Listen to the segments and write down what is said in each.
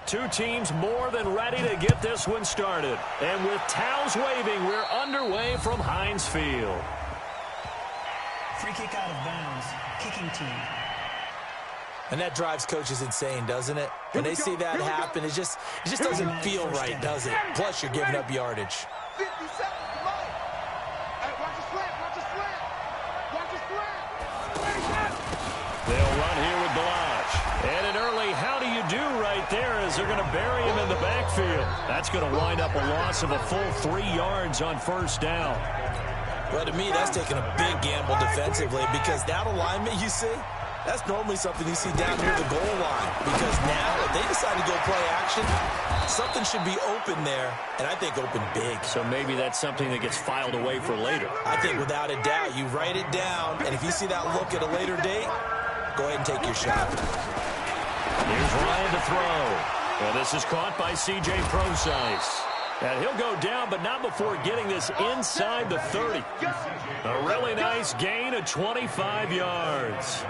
Two teams more than ready to get this one started. And with towels waving, we're underway from Heinz Field. Free kick out of bounds. Kicking team. And that drives coaches insane, doesn't it? When they see that happen, it just doesn't feel right, does it? Plus, you're giving up yardage. 50 seconds to go. Hey, watch the slant, watch the slant. Watch the slant. They'll run here with Blanche. And an early how do you do right there as they're going to bury him in the backfield. That's going to wind up a loss of a full 3 yards on first down. Well, to me, that's taking a big gamble defensively because that alignment you see, that's normally something you see down near the goal line. Because now, if they decide to go play action, something should be open there, and I think open big. So maybe that's something that gets filed away for later. I think without a doubt, you write it down, and if you see that look at a later date, go ahead and take your shot. Here's Ryan to throw. Well, this is caught by C.J. Procise. And he'll go down, but not before getting this inside the 30. A really nice gain of 25 yards.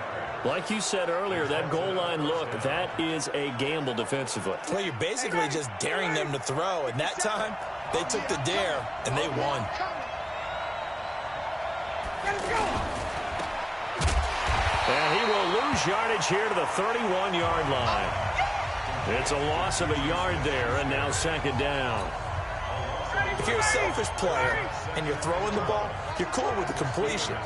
Like you said earlier, that goal line look, that is a gamble defensively. Well, you're basically just daring them to throw. And that time, they took the dare, and they won. And he will lose yardage here to the 31-yard line. It's a loss of a yard there, and now second down. If you're a selfish player and you're throwing the ball, you're cool with the completion.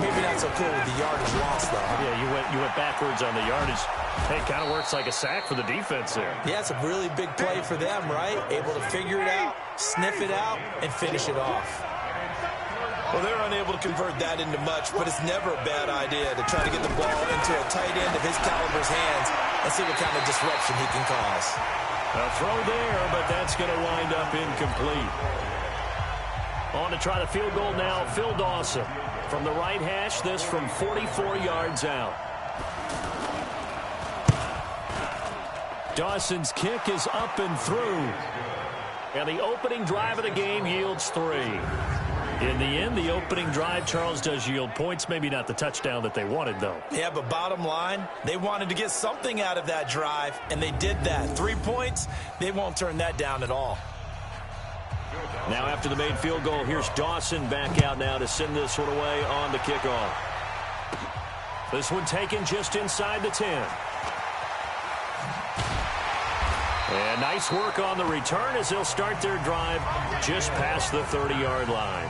Maybe not so cool with the yardage loss, though. Yeah, you went backwards on the yardage. Hey, kind of works like a sack for the defense there. Yeah, it's a really big play for them, right? Able to figure it out, sniff it out, and finish it off. Well, they're unable to convert that into much, but it's never a bad idea to try to get the ball into a tight end of his caliber's hands and see what kind of disruption he can cause. A throw there, but that's going to wind up incomplete. On to try the field goal now, Phil Dawson. From the right hash, this from 44 yards out. Dawson's kick is up and through. And the opening drive of the game yields 3. In the end, the opening drive, Charles, does yield points. Maybe not the touchdown that they wanted, though. Yeah, but bottom line, they wanted to get something out of that drive, and they did that. 3 points, they won't turn that down at all. Now after the made field goal, here's Dawson back out now to send this one away on the kickoff. This one taken just inside the 10. And nice work on the return as they'll start their drive just past the 30-yard line.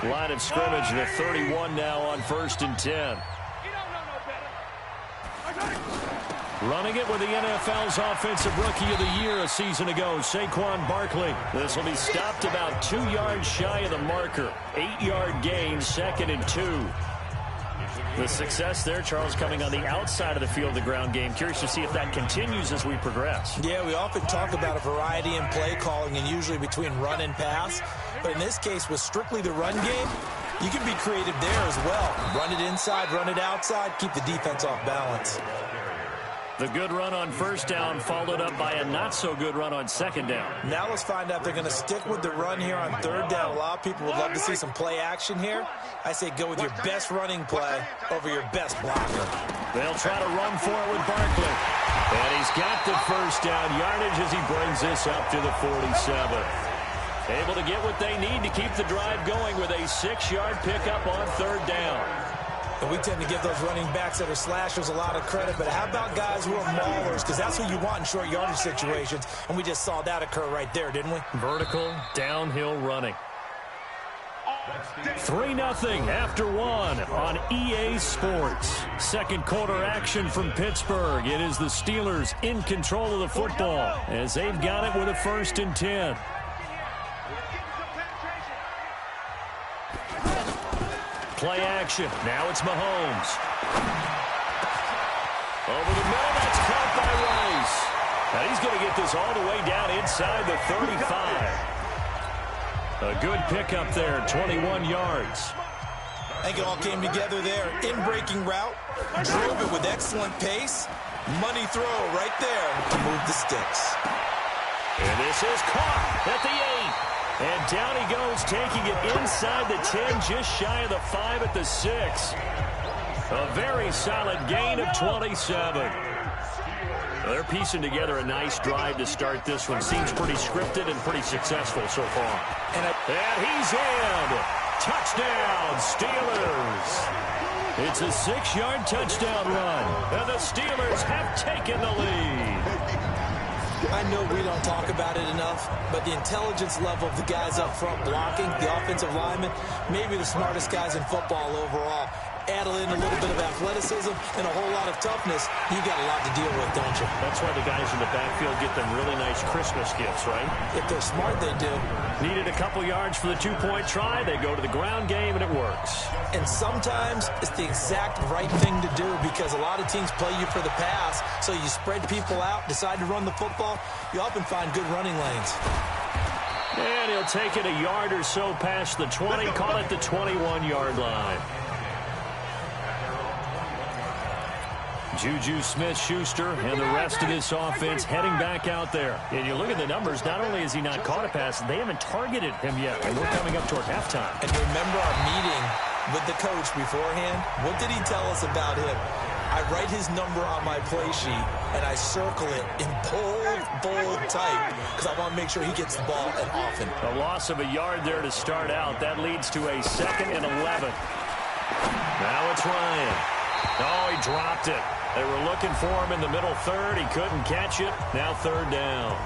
Line of scrimmage to 31 now on 1st and 10. Running it with the NFL's Offensive Rookie of the Year a season ago, Saquon Barkley. This will be stopped about 2 yards shy of the marker. 8-yard gain, 2nd and 2. The success there, Charles, coming on the outside of the field, the ground game. Curious to see if that continues as we progress. Yeah, we often talk about a variety in play calling and usually between run and pass. But in this case, with strictly the run game, you can be creative there as well. Run it inside, run it outside, keep the defense off balance. The good run on first down followed up by a not-so-good run on second down. Now let's find out if they're going to stick with the run here on third down. A lot of people would love to see some play action here. I say go with your best running play over your best blocker. They'll try to run for it with Barkley. And he's got the first down yardage as he brings this up to the 47. Able to get what they need to keep the drive going with a 6-yard pickup on third down. And we tend to give those running backs that are slashers a lot of credit, but how about guys who are maulers? Because that's who you want in short yardage situations, and we just saw that occur right there, didn't we? Vertical, downhill running. 3-0 after 1 on EA Sports. Second quarter action from Pittsburgh. It is the Steelers in control of the football as they've got it with a 1st and 10. Play action. Now it's Mahomes. Over the middle, that's caught by Rice. Now he's going to get this all the way down inside the 35. A good pickup there, 21 yards. I think it all came together there. In-breaking route, drove it with excellent pace. Money throw right there to move the sticks. And this is caught at the 8. And down he goes, taking it inside the 10, just shy of the 5 at the 6. A very solid gain of 27. They're piecing together a nice drive to start this one. Seems pretty scripted and pretty successful so far. And he's in. Touchdown, Steelers. It's a 6-yard touchdown run. And the Steelers have taken the lead. I know we don't talk about it enough, but the intelligence level of the guys up front blocking, the offensive linemen, maybe the smartest guys in football overall. Add in a little bit of athleticism and a whole lot of toughness, you got a lot to deal with, don't you? That's why the guys in the backfield get them really nice Christmas gifts, right? If they're smart, they do. Needed a couple yards for the 2-point try. They go to the ground game, and it works. And sometimes it's the exact right thing to do because a lot of teams play you for the pass, so you spread people out, decide to run the football. You often find good running lanes. And he'll take it a yard or so past the 20, call it the 21-yard line. Juju Smith-Schuster and the rest of this offense heading back out there. And you look at the numbers, not only has he not caught a pass, they haven't targeted him yet. And we're coming up toward halftime. And remember our meeting with the coach beforehand? What did he tell us about him? I write his number on my play sheet, and I circle it in bold type because I want to make sure he gets the ball and often. A loss of a yard there to start out. That leads to a 2nd and 11. Now it's Ryan. Oh, he dropped it. They were looking for him in the middle third. He couldn't catch it. Now 3rd down.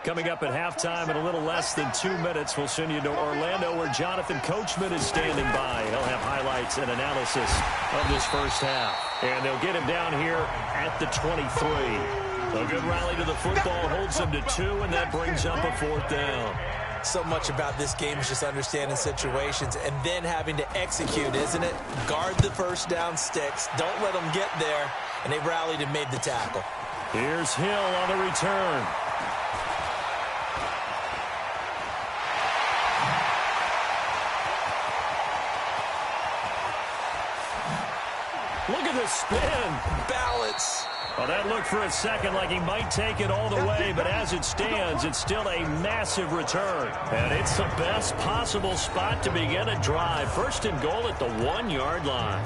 Coming up at halftime in a little less than 2 minutes, we'll send you to Orlando where Jonathan Coachman is standing by. He'll have highlights and analysis of this first half. And they'll get him down here at the 23. A good rally to the football holds him to 2, and that brings up a 4th down. So much about this game is just understanding situations and then having to execute, isn't it? Guard the first down sticks. Don't let them get there. And they rallied and made the tackle. Here's Hill on the return. Look at the spin. Balance. Well, that looked for a second like he might take it all the way, but as it stands, it's still a massive return. And it's the best possible spot to begin a drive. 1st and goal at the 1-yard line.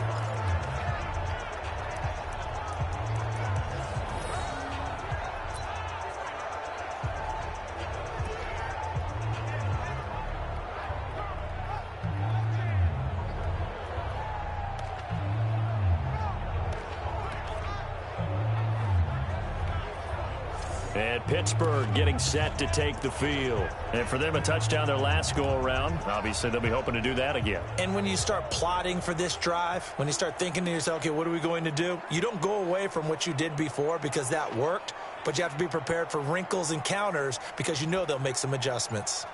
And Pittsburgh getting set to take the field. And for them, a touchdown their last go-around. Obviously, they'll be hoping to do that again. And when you start plotting for this drive, when you start thinking to yourself, okay, what are we going to do? You don't go away from what you did before because that worked, but you have to be prepared for wrinkles and counters because you know they'll make some adjustments.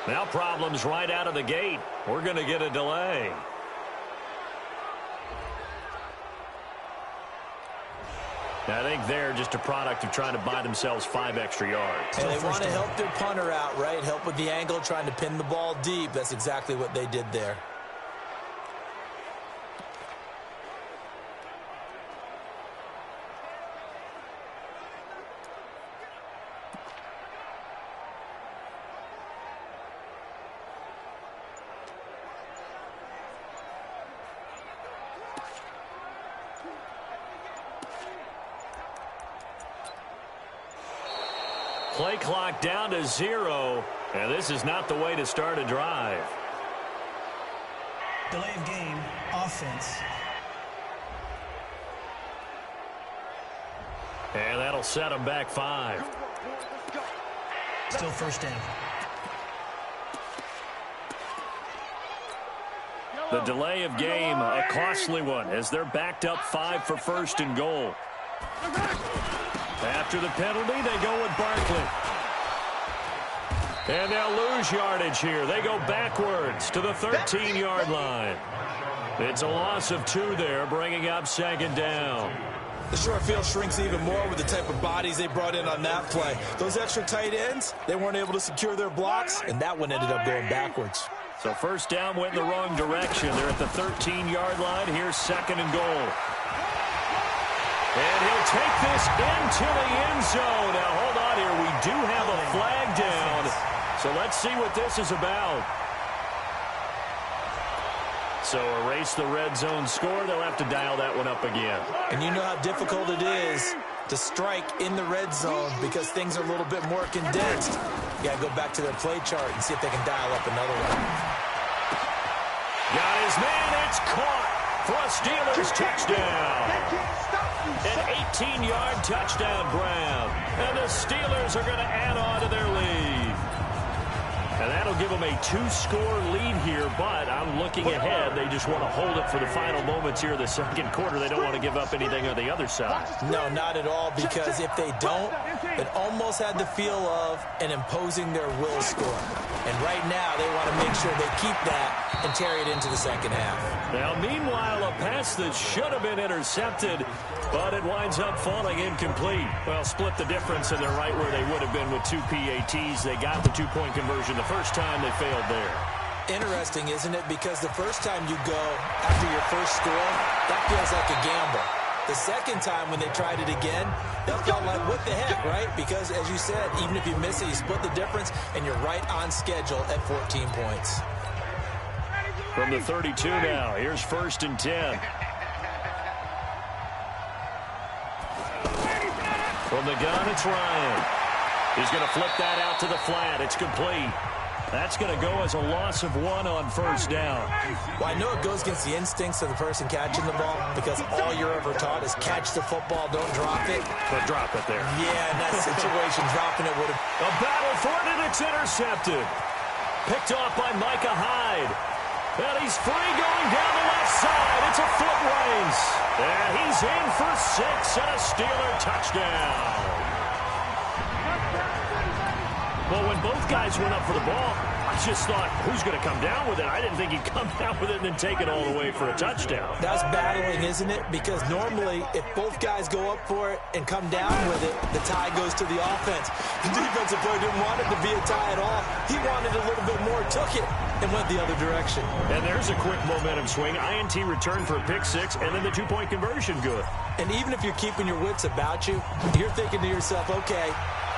Now problems right out of the gate. We're going to get a delay. I think they're just a product of trying to buy themselves 5 extra yards. And they want to help their punter out, right? Help with the angle, trying to pin the ball deep. That's exactly what they did there. Play clock down to 0, and this is not the way to start a drive. Delay of game, offense. And that'll set them back 5. Still first down. The delay of game, a costly one, as they're backed up 5 for first and goal. After the penalty, they go with Barkley. And they'll lose yardage here. They go backwards to the 13-yard line. It's a loss of 2 there, bringing up second down. The short field shrinks even more with the type of bodies they brought in on that play. Those extra tight ends, they weren't able to secure their blocks, and that one ended up going backwards. So first down went in the wrong direction. They're at the 13-yard line. Here's second and goal. And he'll take this into the end zone. Now, hold on here. We do have a flag down. So let's see what this is about. So erase the red zone score. They'll have to dial that one up again. And you know how difficult it is to strike in the red zone because things are a little bit more condensed. You got to go back to their play chart and see if they can dial up another one. Got his man. It's caught for a Steelers touchdown. An 18-yard touchdown grab. And the Steelers are going to add on to their lead. And that'll give them a 2-score lead here, but I'm looking ahead. They just want to hold it for the final moments here of the second quarter. They don't want to give up anything on the other side. No, not at all, because if they don't, it almost had the feel of an imposing their will score. And right now, they want to make sure they keep that and carry it into the second half. Now, meanwhile, a pass that should have been intercepted, but it winds up falling incomplete. Well, split the difference, and they're right where they would have been with 2 PATs. They got the 2-point conversion the first time. They failed there. Interesting, isn't it? Because the first time you go after your first score, that feels like a gamble. The second time when they tried it again, that felt like, what the heck, right? Because, as you said, even if you miss it, you split the difference, and you're right on schedule at 14 points. From the 32 now, here's first and 10. From the gun, it's Ryan. He's going to flip that out to the flat. It's complete. That's going to go as a loss of 1 on first down. Well, I know it goes against the instincts of the person catching the ball because all you're ever taught is catch the football, don't drop it. But drop it there. Yeah, in that situation, dropping it would have... A battle for it, and it's intercepted. Picked off by Micah Hyde. And he's free going down the left side. It's a foot race. And he's in for 6 and a Steeler touchdown. Well, when both guys went up for the ball, I just thought, who's going to come down with it? I didn't think he'd come down with it and then take it all the way for a touchdown. That's battling, isn't it? Because normally, if both guys go up for it and come down with it, the tie goes to the offense. The defensive player didn't want it to be a tie at all. He wanted a little bit more, took it, and went the other direction. And there's a quick momentum swing. INT return for a pick 6, and then the 2-point conversion good. And even if you're keeping your wits about you, you're thinking to yourself, okay,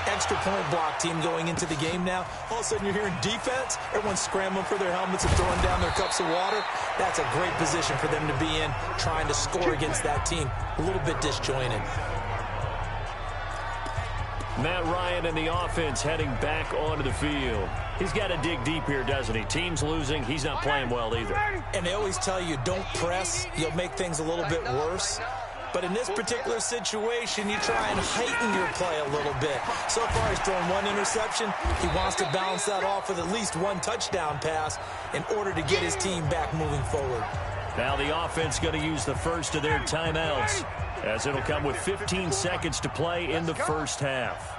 extra point block team going into the game now. All of a sudden you're hearing defense. Everyone's scrambling for their helmets and throwing down their cups of water. That's a great position for them to be in, trying to score against that team. A little bit disjointed. Matt Ryan and the offense heading back onto the field. He's got to dig deep here, doesn't he? Team's losing. He's not playing well either. And they always tell you, don't press. You'll make things a little bit worse. But in this particular situation, you try and heighten your play a little bit. So far, he's thrown one interception. He wants to balance that off with at least one touchdown pass in order to get his team back moving forward. Now the offense going to use the first of their timeouts, as it'll come with 15 seconds to play in the first half.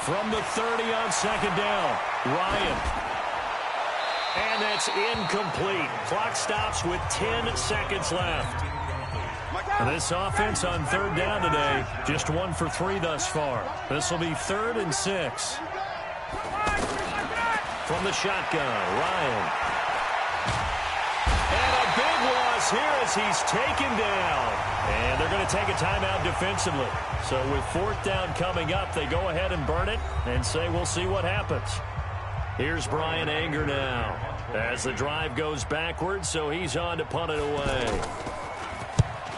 From the 30 on second down, Ryan. And that's incomplete. Clock stops with 10 seconds left. And this offense on third down today, just 1 for 3 thus far. This will be 3rd and 6. From the shotgun, Ryan. And a big loss here as he's taken down. And they're going to take a timeout defensively. So with 4th down coming up, they go ahead and burn it and say we'll see what happens. Here's Brian Anger now as the drive goes backwards, so he's on to punt it away.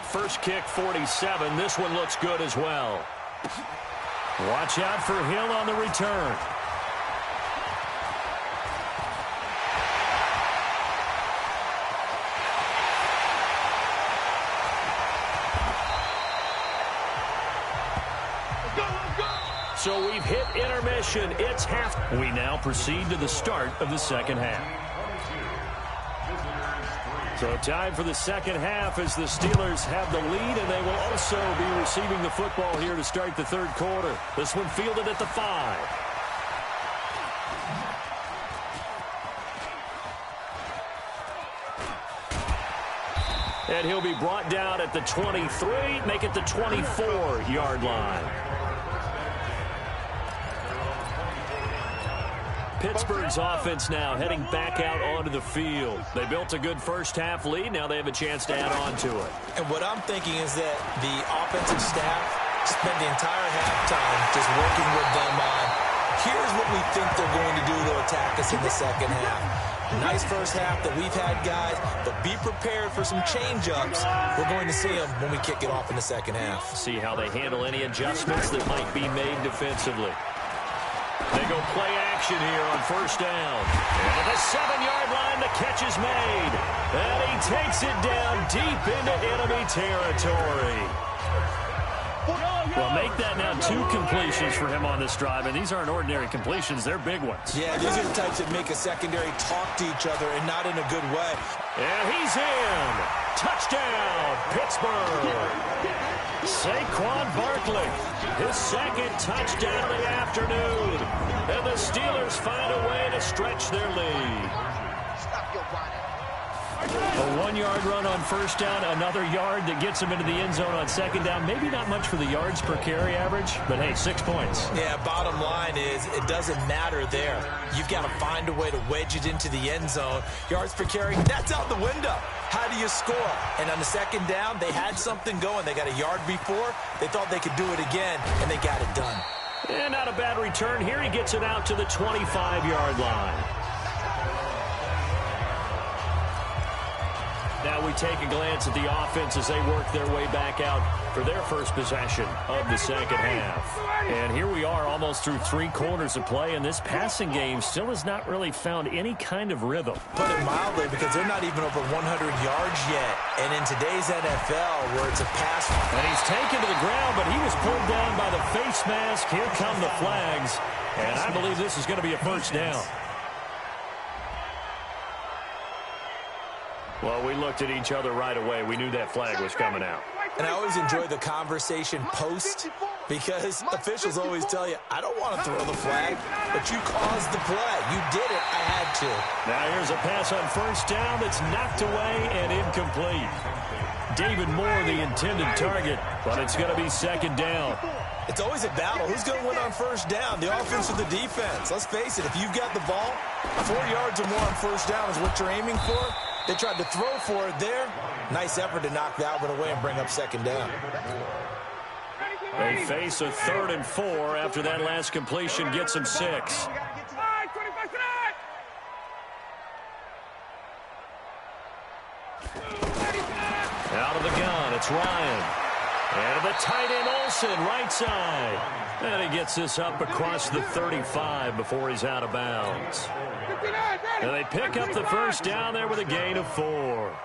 First kick, 47. This one looks good as well. Watch out for Hill on the return. So we've hit intermission. It's half. We now proceed to the start of the second half. So time for the second half as the Steelers have the lead, and they will also be receiving the football here to start the third quarter. This one fielded at the 5. And he'll be brought down at the 23, make it the 24-yard line. Pittsburgh's offense now heading back out onto the field. They built a good first-half lead. Now they have a chance to add on to it. And what I'm thinking is that the offensive staff spent the entire halftime just working with them on, here's what we think they're going to do to attack us in the second half. Nice first half that we've had, guys, but be prepared for some change-ups. We're going to see them when we kick it off in the second half. See how they handle any adjustments that might be made defensively. They go play action here on first down. And at the 7-yard line, the catch is made. And he takes it down deep into enemy territory. Well, make that now 2 completions for him on this drive, and these aren't ordinary completions. They're big ones. Yeah, these are the types that make a secondary talk to each other and not in a good way. And he's in. Touchdown, Pittsburgh. Saquon Barkley, his 2nd touchdown of the afternoon. And the Steelers find a way to stretch their lead. A 1-yard run on first down, another yard that gets him into the end zone on second down. Maybe not much for the yards per carry average, but hey, 6 points. Yeah, bottom line is it doesn't matter there. You've got to find a way to wedge it into the end zone. Yards per carry, that's out the window. How do you score? And on the second down, they had something going. They got a yard before. They thought they could do it again, and they got it done. And not a bad return here. He gets it out to the 25-yard line. Now we take a glance at the offense as they work their way back out for their first possession of the second half. And here we are almost through 3 quarters of play, and this passing game still has not really found any kind of rhythm. Put it mildly, because they're not even over 100 yards yet. And in today's NFL, where it's a pass. And he's taken to the ground, but he was pulled down by the face mask. Here come the flags. And I believe this is going to be a first down. Well, we looked at each other right away. We knew that flag was coming out. And I always enjoy the conversation post, because officials always tell you, I don't want to throw the flag, but you caused the play. You did it. I had to. Now here's a pass on first down that's knocked away and incomplete. David Moore, the intended target, but it's going to be second down. It's always a battle. Who's going to win on first down, the offense or the defense? Let's face it, if you've got the ball, 4 yards or more on first down is what you're aiming for. They tried to throw for it there. Nice effort to knock that one away and bring up second down. They face a 3rd and 4 after that last completion gets them 6. Out of the gun, it's Ryan. And the tight end Olsen, right side. And he gets this up across the 35 before he's out of bounds. And they pick up the first down there with a gain of 4.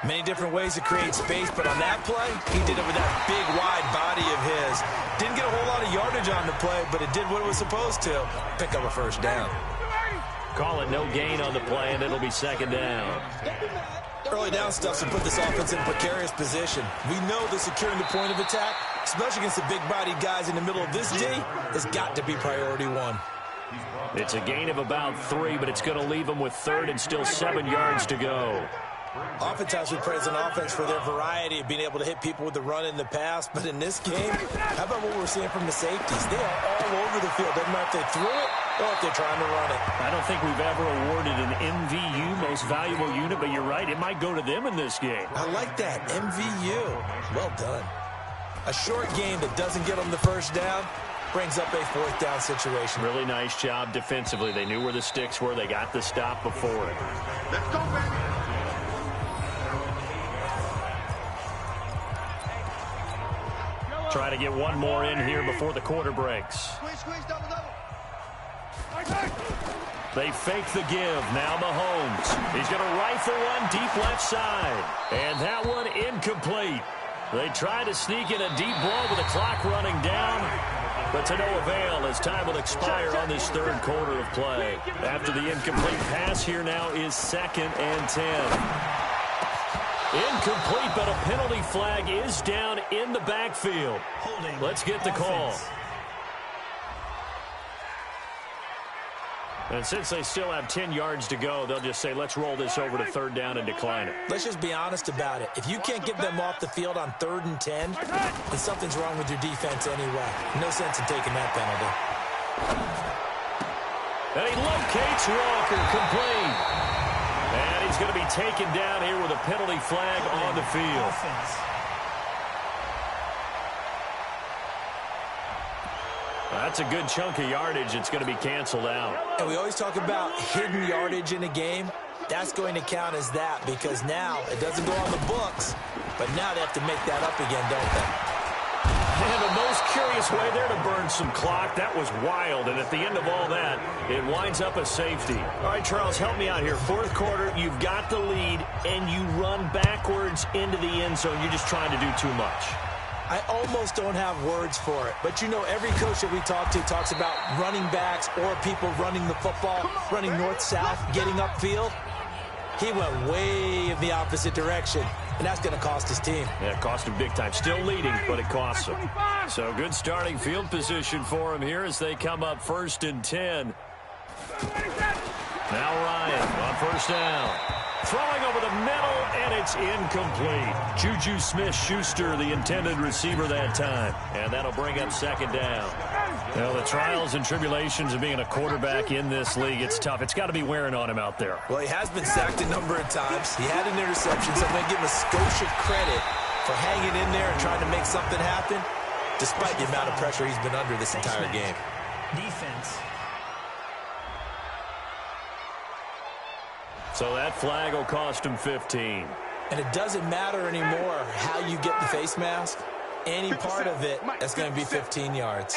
Many different ways to create space, but on that play, he did it with that big, wide body of his. Didn't get a whole lot of yardage on the play, but it did what it was supposed to. Pick up a first down. Call it no gain on the play, and it'll be second down. Early down stuff to put this offense in a precarious position. We know that securing the point of attack, especially against the big-bodied guys in the middle of this D, has got to be priority one. It's a gain of about 3, but it's going to leave them with third and still 7 yards to go. Oftentimes we praise an offense for their variety of being able to hit people with the run and the pass, but in this game, how about what we're seeing from the safeties? They are all over the field. Doesn't matter if they threw it or if they're trying to run it. I don't think we've ever awarded an MVU, most valuable unit, but you're right, it might go to them in this game. I like that, MVU. Well done. A short game that doesn't get them the first down brings up a fourth down situation. Really nice job defensively. They knew where the sticks were. They got the stop before it. Let's go, baby. Try to get one more in here before the quarter breaks. Squeeze, double. They fake the give. Now Mahomes. He's going to rifle one deep left side. And that one incomplete. They try to sneak in a deep ball with the clock running down, but to no avail as time will expire on this third quarter of play. After the incomplete pass, here now is 2nd and 10. Incomplete, but a penalty flag is down in the backfield. Let's get the call. And since they still have 10 yards to go, they'll just say, let's roll this over to third down and decline it. Let's just be honest about it. If you can't get them off the field on 3rd and 10, then something's wrong with your defense anyway. No sense in taking that penalty. And he locates Walker, complete. And he's going to be taken down here with a penalty flag on the field. That's a good chunk of yardage. It's going to be canceled out. And we always talk about hidden yardage in a game. That's going to count as that because now it doesn't go on the books, but now they have to make that up again, don't they? And the most curious way there to burn some clock. That was wild. And at the end of all that, it winds up a safety. All right, Charles, help me out here. Fourth quarter, you've got the lead, and you run backwards into the end zone. You're just trying to do too much. I almost don't have words for it. But, you know, every coach that we talk to talks about running backs or people running the football, running north-south, getting upfield. He went way in the opposite direction, and that's going to cost his team. Yeah, it cost him big time. Still leading, but it costs him. So good starting field position for him here as they come up 1st and 10. Now Ryan on first down. Throwing over the middle, and it's incomplete. Juju Smith-Schuster, the intended receiver that time. And that'll bring up 2nd down. Well, the trials and tribulations of being a quarterback in this league, it's tough. It's got to be wearing on him out there. Well, he has been sacked a number of times. He had an interception, so I'm going to give him a skosh of credit for hanging in there and trying to make something happen, despite the amount of pressure he's been under this entire game. Defense. So that flag will cost him 15. And it doesn't matter anymore how you get the face mask. Any part of it, that's going to be 15 yards.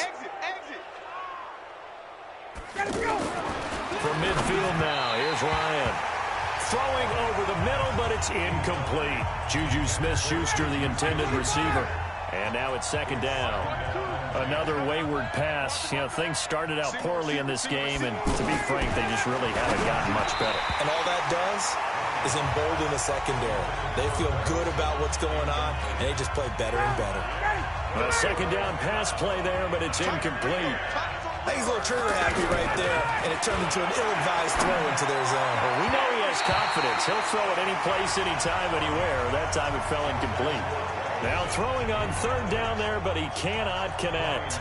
From midfield now, here's Ryan. Throwing over the middle, but it's incomplete. Juju Smith-Schuster, the intended receiver. And now it's 2nd down. Another wayward pass. You know, things started out poorly in this game, and to be frank, they just really haven't gotten much better. And all that does is embolden the secondary. They feel good about what's going on, and they just play better and better. A 2nd down pass play there, but it's incomplete. I think he's a little trigger happy right there, and it turned into an ill-advised throw into their zone. Well, we know he has confidence. He'll throw it any place, anytime, anywhere. That time it fell incomplete. Now throwing on 3rd down there, but he cannot connect.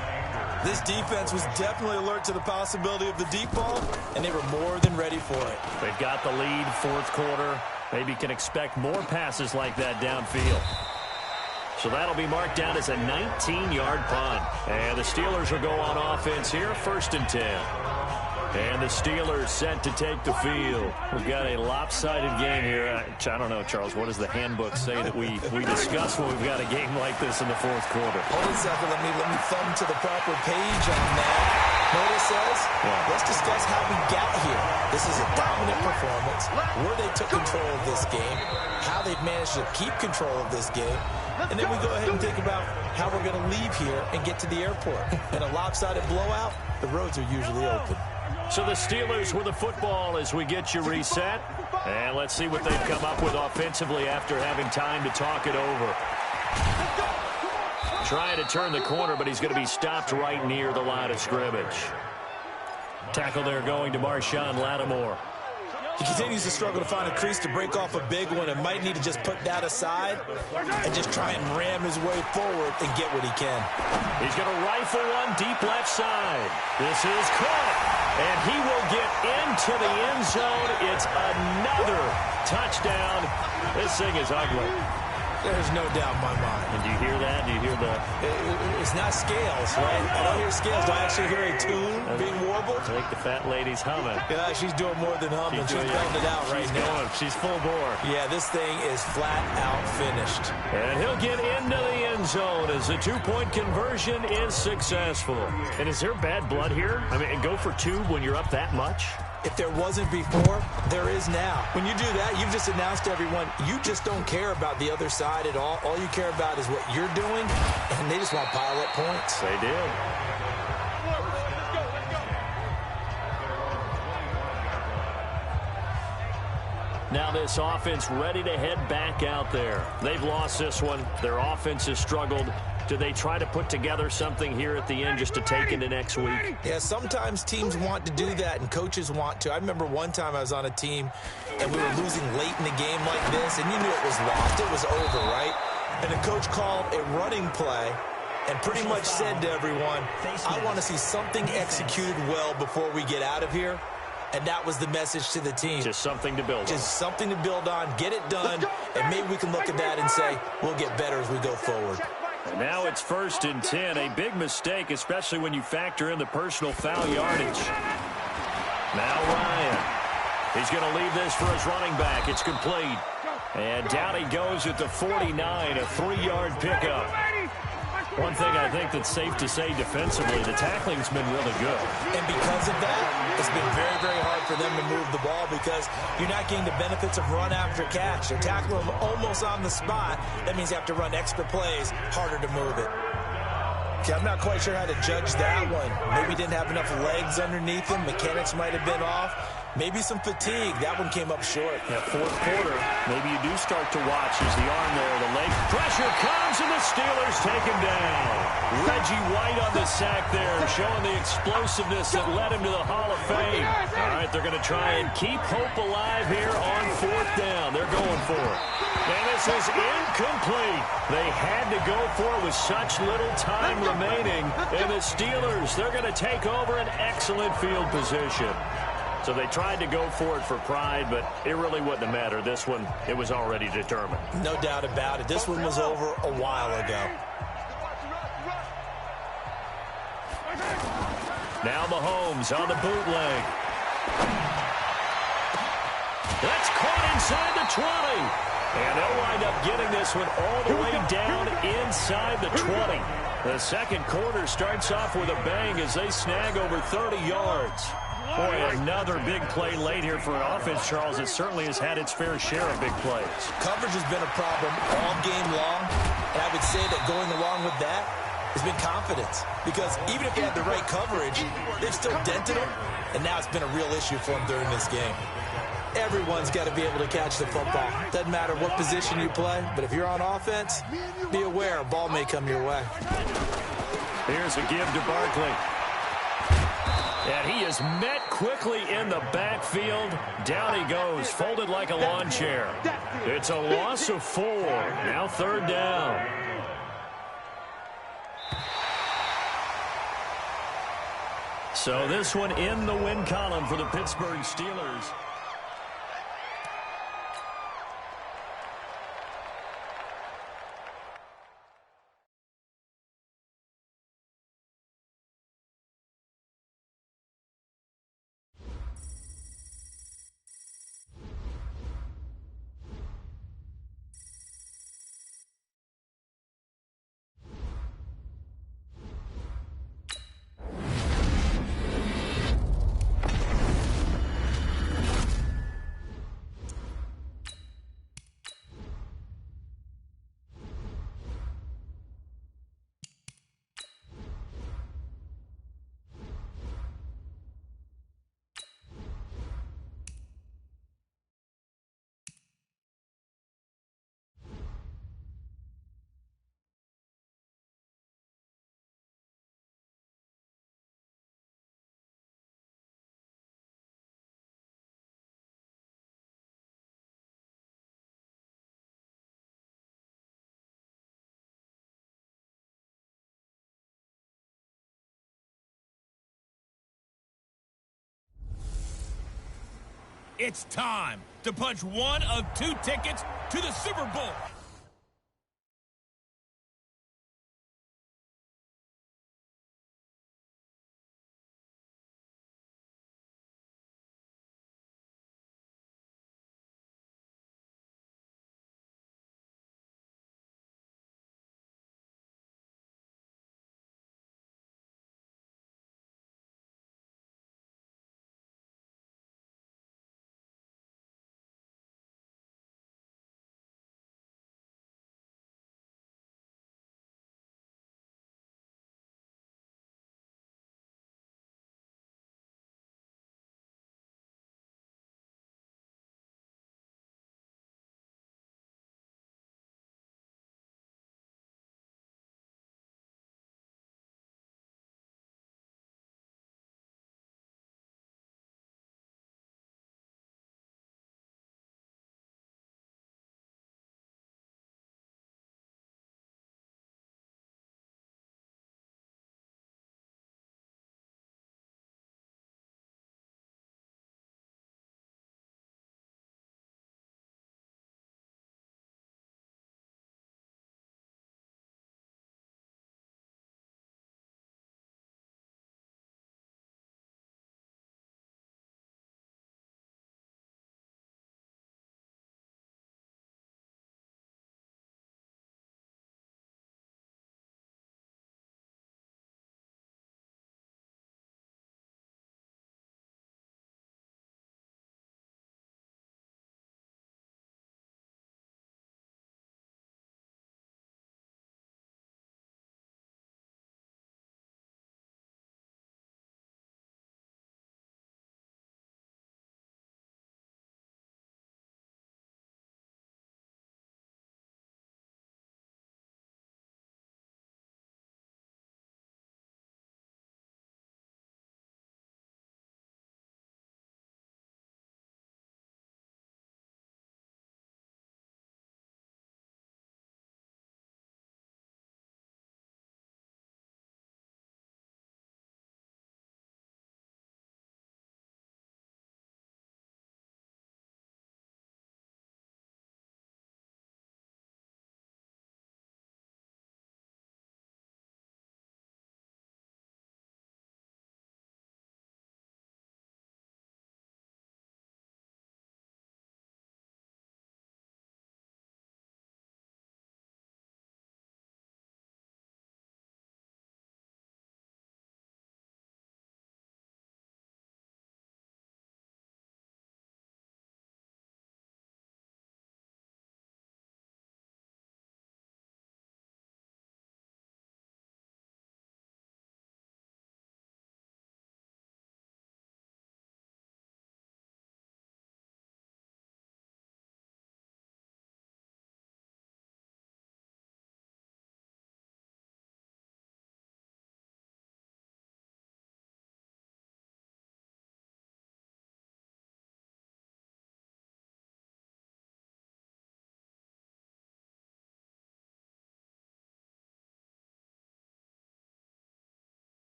This defense was definitely alert to the possibility of the deep ball, and they were more than ready for it. They've got the lead, 4th quarter. Maybe can expect more passes like that downfield. So that'll be marked down as a 19-yard punt. And the Steelers will go on offense here, 1st and 10. And the Steelers set to take the field. We've got a lopsided game here. I don't know, Charles, what does the handbook say that we discuss when we've got a game like this in the 4th quarter? Hold on a second. Let me thumb to the proper page on that. know what it says? Yeah. Let's discuss how we got here. This is a dominant performance, where they took control of this game, how they've managed to keep control of this game, and then we go ahead and think about how we're going to leave here and get to the airport. In a lopsided blowout, the roads are usually open. So the Steelers with the football as we get you reset. And let's see what they've come up with offensively after having time to talk it over. Trying to turn the corner, but he's going to be stopped right near the line of scrimmage. Tackle there going to Marshawn Lattimore. He continues to struggle to find a crease to break off a big one and might need to just put that aside and just try and ram his way forward and get what he can. He's going to rifle one deep left side. This is caught, and he will get into the end zone. It's another touchdown. This thing is ugly. There's no doubt in my mind. And do you hear that? Do you hear the... It's not scales, right? I don't hear scales. Do I actually hear a tune being warbled? I think the fat lady's humming. Yeah, she's doing more than humming. She's belting it out right now. She's full bore. Yeah, this thing is flat out finished. And he'll get into the end zone as the two-point conversion is successful. And is there bad blood here? I mean, and go for two when you're up that much? If there wasn't before, there is now. When you do that, you've just announced to everyone, you just don't care about the other side at all. All you care about is what you're doing, and they just want to pile up points. They did. Now this offense ready to head back out there. They've lost this one. Their offense has struggled. Do they try to put together something here at the end just to take into next week? Yeah, sometimes teams want to do that and coaches want to. I remember one time I was on a team and we were losing late in the game like this, and you knew it was lost. It was over, right? And the coach called a running play and pretty much said to everyone, I want to see something executed well before we get out of here. And that was the message to the team. Just something to build on. Just something to build on, get it done, and maybe we can look at that and say, we'll get better as we go forward. And now it's 1st and 10. A big mistake, especially when you factor in the personal foul yardage. Now Ryan. He's going to leave this for his running back. It's complete. And down he goes at the 49, a 3-yard pickup. One thing I think that's safe to say defensively, the tackling's been really good. And because of that, it's been very, very hard for them to move the ball because you're not getting the benefits of run after catch. They're tackling them almost on the spot. That means you have to run extra plays, harder to move it. Okay, I'm not quite sure how to judge that one. Maybe didn't have enough legs underneath him. Mechanics might have been off. Maybe some fatigue. That one came up short. Yeah, 4th quarter, maybe you do start to watch as the arm there, the leg. Pressure comes, and the Steelers take him down. Reggie White on the sack there, showing the explosiveness that led him to the Hall of Fame. All right, they're going to try and keep hope alive here on 4th down. They're going for it. And this is incomplete. They had to go for it with such little time remaining. And the Steelers, they're going to take over an excellent field position. So they tried to go for it for pride, but it really wouldn't have mattered. This one, it was already determined. No doubt about it. This one was over a while ago. Now Mahomes on the bootleg. That's caught inside the 20. And they'll wind up getting this one all the way down inside the 20. The second quarter starts off with a bang as they snag over 30 yards. Boy, another big play late here for an offense, Charles. It certainly has had its fair share of big plays. Coverage has been a problem all game long, and I would say that going along with that has been confidence. Because even if they had the right coverage, they've still dented them, and now it's been a real issue for them during this game. Everyone's got to be able to catch the football. Doesn't matter what position you play, but if you're on offense, be aware a ball may come your way. Here's a give to Barkley. And he is met quickly in the backfield. Down he goes, folded like a lawn chair. It's a loss of 4. Now 3rd down. So this one in the win column for the Pittsburgh Steelers. It's time to punch one of 2 tickets to the Super Bowl.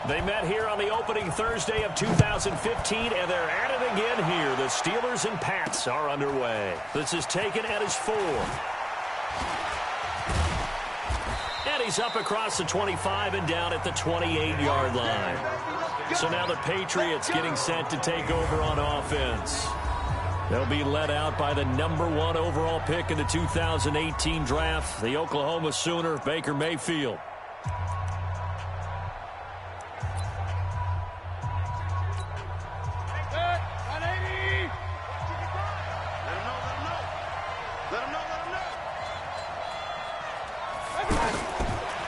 They met here on the opening Thursday of 2015, and they're at it again here. The Steelers and Pats are underway. This is taken at his 4. And he's up across the 25 and down at the 28-yard line. So now the Patriots getting set to take over on offense. They'll be led out by the number 1 overall pick in the 2018 draft, the Oklahoma Sooner, Baker Mayfield.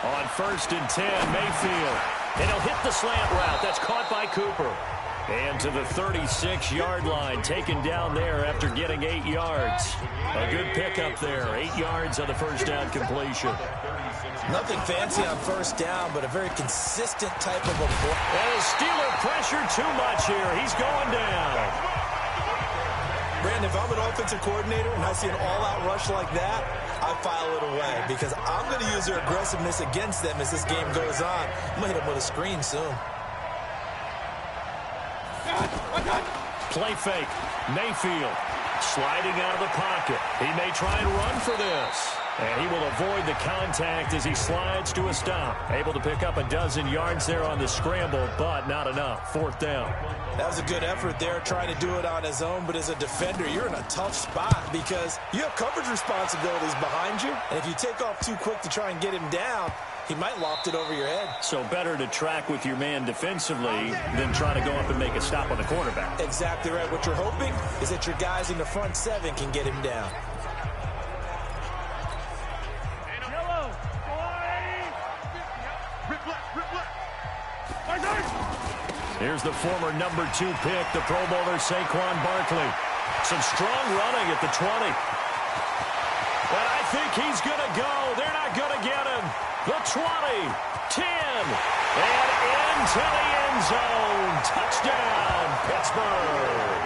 On 1st and 10, Mayfield. And he'll hit the slant route. That's caught by Cooper. And to the 36-yard line, taken down there after getting 8 yards. A good pickup there. 8 yards on the first down completion. Nothing fancy on first down, but a very consistent type of a play. And the Steeler pressure too much here. He's going down. Brandon, if I'm an offensive coordinator and I see an all-out rush like that, I file it away because I'm going to use their aggressiveness against them as this game goes on. I'm going to hit them with a screen soon. Play fake. Mayfield sliding out of the pocket. He may try and run for this. And he will avoid the contact as he slides to a stop. Able to pick up a dozen yards there on the scramble, but not enough. 4th down. That was a good effort there, trying to do it on his own. But as a defender, you're in a tough spot because you have coverage responsibilities behind you. And if you take off too quick to try and get him down, he might loft it over your head. So better to track with your man defensively than try to go up and make a stop on the quarterback. Exactly right. What you're hoping is that your guys in the front 7 can get him down. Here's the former number 2 pick, the Pro Bowler Saquon Barkley. Some strong running at the 20. But I think he's going to go. They're not going to get him. The 20, 10, and into the end zone. Touchdown, Pittsburgh.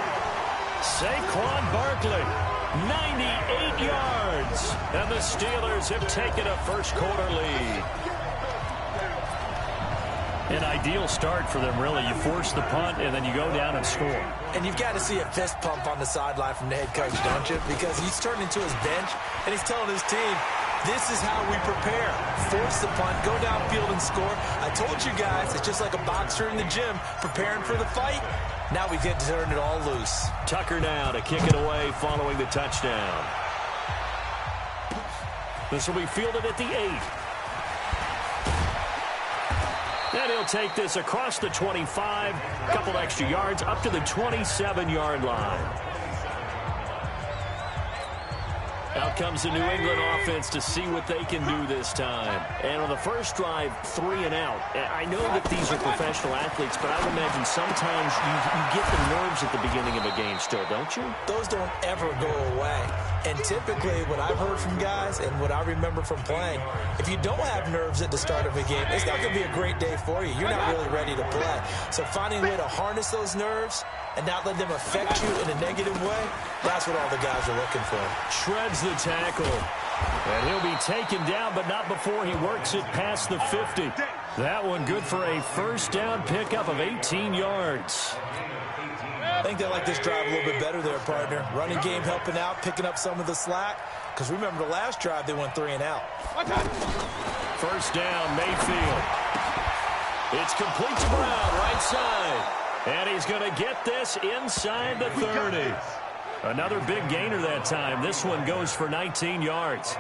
Saquon Barkley, 98 yards. And the Steelers have taken a first-quarter lead. An ideal start for them, really. You force the punt, and then you go down and score. And you've got to see a fist pump on the sideline from the head coach, don't you? Because he's turning into his bench, and he's telling his team, this is how we prepare. Force the punt, go downfield and score. I told you guys, it's just like a boxer in the gym preparing for the fight. Now we get to turn it all loose. Tucker now to kick it away following the touchdown. This will be fielded at the 8. And he'll take this across the 25, a couple extra yards, up to the 27-yard line. Out comes the New England offense to see what they can do this time. And on the first drive, 3 and out. I know that these are professional athletes, but I would imagine sometimes you get the nerves at the beginning of a game still, don't you? Those don't ever go away. And typically, what I've heard from guys and what I remember from playing, if you don't have nerves at the start of a game, it's not going to be a great day for you. You're not really ready to play. So finding a way to harness those nerves and not let them affect you in a negative way, that's what all the guys are looking for. Shreds the tackle. And he'll be taken down, but not before he works it past the 50. That one good for a first down pickup of 18 yards. I think they like this drive a little bit better there, partner. Running game helping out, picking up some of the slack. Because remember the last drive, they went 3 and out. First down, Mayfield. It's complete to Brown, right side. And he's going to get this inside the 30. Another big gainer that time. This one goes for 19 yards.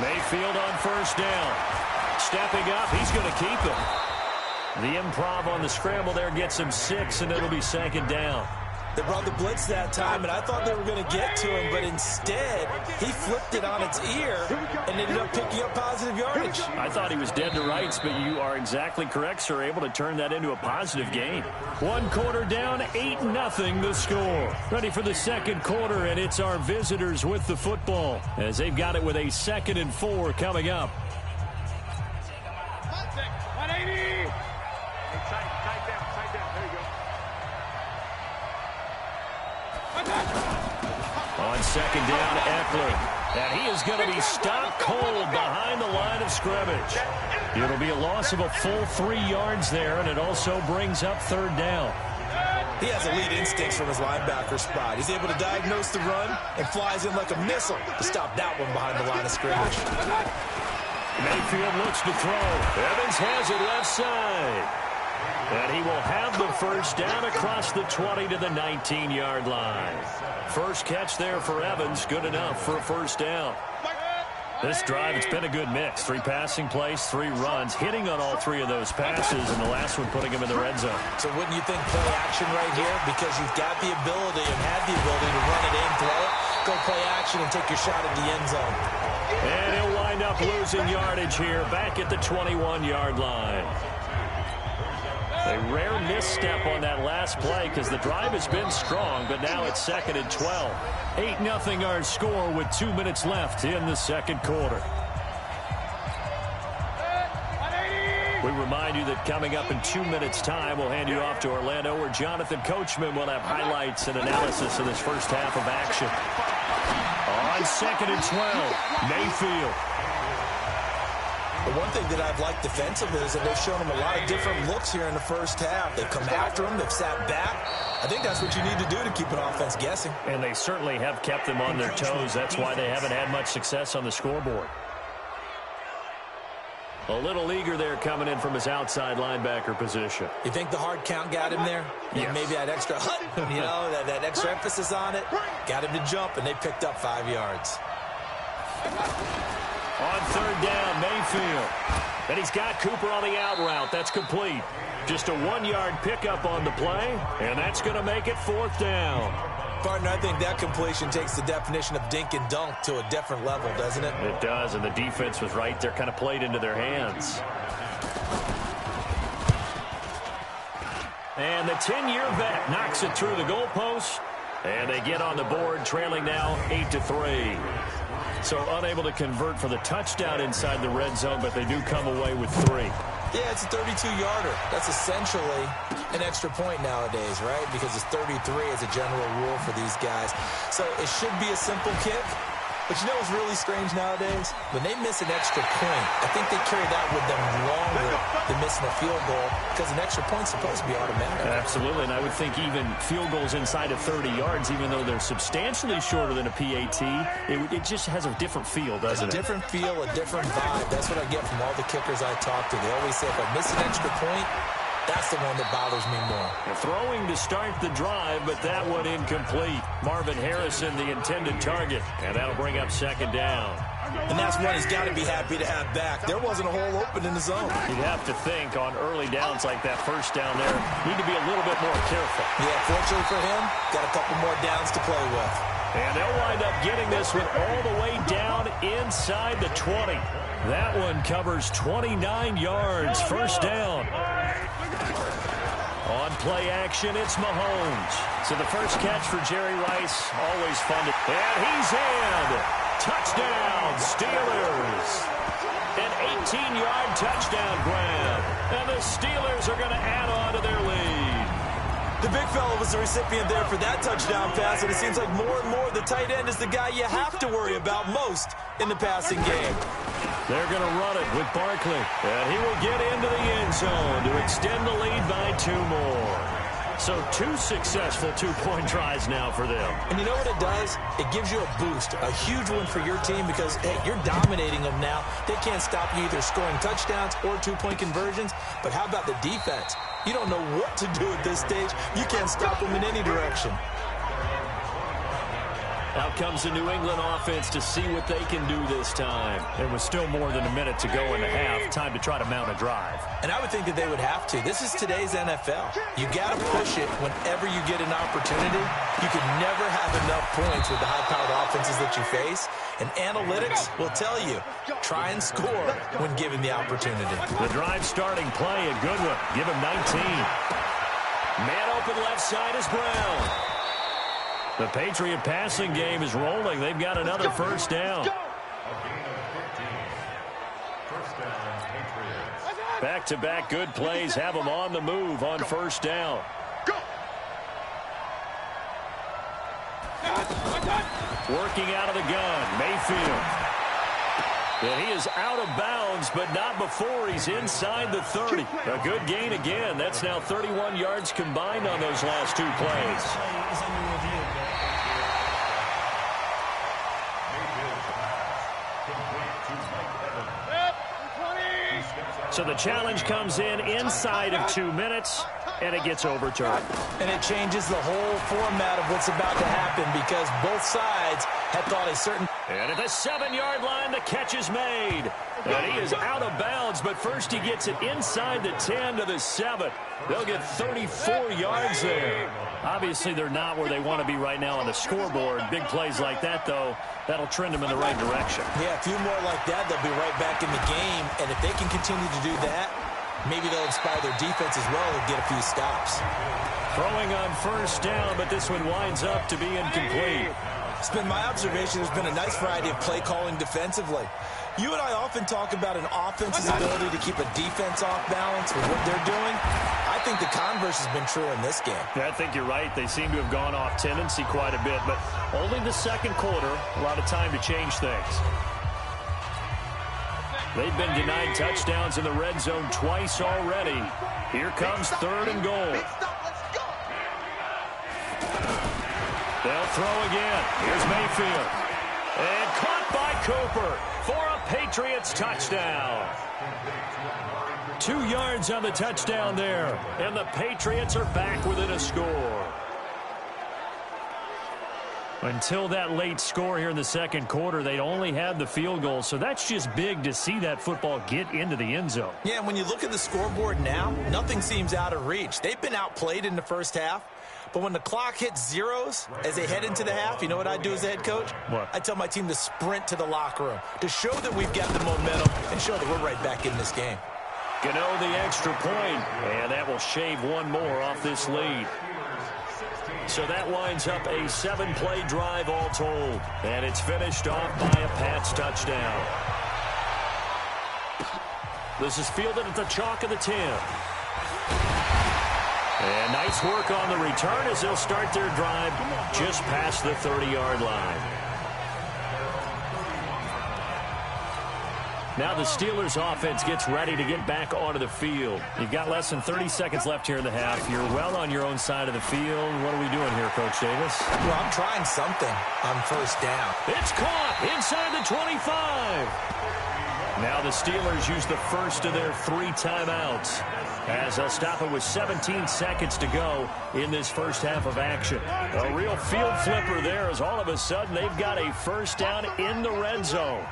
Mayfield on first down. Stepping up, he's going to keep it. The improv on the scramble there gets him 6, and it'll be second down. They brought the blitz that time, and I thought they were going to get to him, but instead, he flipped it on its ear and ended up picking up positive yardage. I thought he was dead to rights, but you are exactly correct, sir. Able to turn that into a positive gain. 1 quarter down, 8-0 the score. Ready for the second quarter, and it's our visitors with the football as they've got it with a 2nd and 4 coming up. 180. Tight down. There you go. On 2nd down, Eckler. And he is going to be stopped cold behind the line of scrimmage. It'll be a loss of a full 3 yards there, and it also brings up 3rd down. He has elite instincts from his linebacker spot. He's able to diagnose the run and flies in like a missile to stop that one behind the line of scrimmage. Mayfield looks to throw. Evans has it left side. And he will have the first down across the 20 to the 19-yard line. First catch there for Evans. Good enough for a first down. This drive, it's been a good mix. 3 passing plays, 3 runs, hitting on all 3 of those passes, and the last one putting him in the red zone. So wouldn't you think play action right here? Because you've got the ability and have the ability to run it in, throw it, go play action, and take your shot at the end zone. And he'll wind up losing yardage here, back at the 21-yard line. A rare misstep on that last play because the drive has been strong, but now it's 2nd and 12. 8-0 our score with 2 minutes left in the second quarter. We remind you that coming up in 2 minutes' time, we'll hand you off to Orlando, where Jonathan Coachman will have highlights and analysis of this first half of action. On 2nd and 12, Mayfield. The one thing that I've liked defensively is that they've shown him a lot of different looks here in the first half. They've come after him. They've sat back. I think that's what you need to do to keep an offense guessing. And they certainly have kept them on their toes. That's why they haven't had much success on the scoreboard. A little eager there coming in from his outside linebacker position. You think the hard count got him there? Yes. Maybe that extra that extra emphasis on it. Got him to jump, and they picked up 5 yards. On 3rd down, Mayfield. And he's got Cooper on the out route. That's complete. Just a 1-yard pickup on the play, and that's going to make it 4th down. Partner, I think that completion takes the definition of dink and dunk to a different level, doesn't it? It does, and the defense was right there, kind of played into their hands. And the 10-year vet knocks it through the goalpost, and they get on the board, trailing now 8-3. So unable to convert for the touchdown inside the red zone, but they do come away with 3. Yeah, it's a 32-yarder. That's essentially an extra point nowadays, right? Because it's 33 as a general rule for these guys. So it should be a simple kick. But you know what's really strange nowadays? When they miss an extra point, I think they carry that with them longer than missing a field goal because an extra point's supposed to be automatic. Absolutely, and I would think even field goals inside of 30 yards, even though they're substantially shorter than a PAT, it just has a different feel, doesn't it? A different feel, a different vibe. That's what I get from all the kickers I talk to. They always say if I miss an extra point, that's the one that bothers me more. Throwing to start the drive, but that one incomplete. Marvin Harrison, the intended target, and that'll bring up 2nd down. And that's one he's got to be happy to have back. There wasn't a hole open in the zone. You'd have to think on early downs like that first down there, need to be a little bit more careful. Yeah, fortunately for him, got a couple more downs to play with. And they'll wind up getting this one all the way down inside the 20. That one covers 29 yards. First down. On play action, it's Mahomes. So the first catch for Jerry Rice, always fun to... And he's in. Touchdown, Steelers. An 18-yard touchdown grab. And the Steelers are going to add on to their lead. The big fella was the recipient there for that touchdown pass, and it seems like more and more the tight end is the guy you have to worry about most in the passing game. They're going to run it with Barkley, and he will get into the end zone to extend the lead by 2 more. So 2 successful 2-point tries now for them. And you know what it does? It gives you a boost, a huge one for your team because, hey, you're dominating them now. They can't stop you either scoring touchdowns or 2-point conversions. But how about the defense? You don't know what to do at this stage. You can't stop them in any direction. Out comes the New England offense to see what they can do this time. There was still more than a minute to go in the half. Time to try to mount a drive. And I would think that they would have to. This is today's NFL. You got to push it whenever you get an opportunity. You can never have enough points with the high-powered offenses that you face. And analytics will tell you, try and score when given the opportunity. The drive starting play, a good one. Give him 19. Man open left side is Brown. The Patriot passing game is rolling. They've got another first down. Back-to-back good plays have them on the move on first down. Working out of the gun, Mayfield. And he is out of bounds, but not before he's inside the 30. A good gain again. That's now 31 yards combined on those last two plays. So the challenge comes in inside of 2 minutes, and it gets overturned. And it changes the whole format of what's about to happen because both sides had thought a certain... And at the 7-yard line, the catch is made. And he is out of bounds, but first he gets it inside the 10 to the 7. They'll get 34 yards there. Obviously, they're not where they want to be right now on the scoreboard. Big plays like that, though, that'll trend them in the right direction. Yeah, a few more like that, they'll be right back in the game. And if they can continue to do that, maybe they'll inspire their defense as well and get a few stops. Throwing on first down, but this one winds up to be incomplete. It's been my observation there's been a nice variety of play calling defensively. You and I often talk about an offense's ability to keep a defense off balance with what they're doing. I think the converse has been true in this game. Yeah, I think you're right. They seem to have gone off tendency quite a bit, but only the second quarter, a lot of time to change things. They've been denied touchdowns in the red zone twice already. Here comes 3rd and goal. They'll throw again. Here's Mayfield. And caught by Cooper for a Patriots touchdown. 2 yards on the touchdown there. And the Patriots are back within a score. Until that late score here in the second quarter, they'd only had the field goal. So that's just big to see that football get into the end zone. Yeah, and when you look at the scoreboard now, nothing seems out of reach. They've been outplayed in the first half. But when the clock hits zeros as they head into the half, you know what I do as the head coach? What? I tell my team to sprint to the locker room to show that we've got the momentum and show that we're right back in this game. Gano the extra point, and that will shave one more off this lead. So that winds up a 7-play drive all told, and it's finished off by a Pats touchdown. This is fielded at the chalk of the 10. And nice work on the return as they'll start their drive just past the 30-yard line. Now the Steelers offense gets ready to get back onto the field. You've got less than 30 seconds left here in the half. You're well on your own side of the field. What are we doing here, Coach Davis? Well, I'm trying something on first down. It's caught inside the 25. Now the Steelers use the first of their 3 timeouts as they'll stop it with 17 seconds to go in this first half of action. A real field flipper there as all of a sudden they've got a first down in the red zone.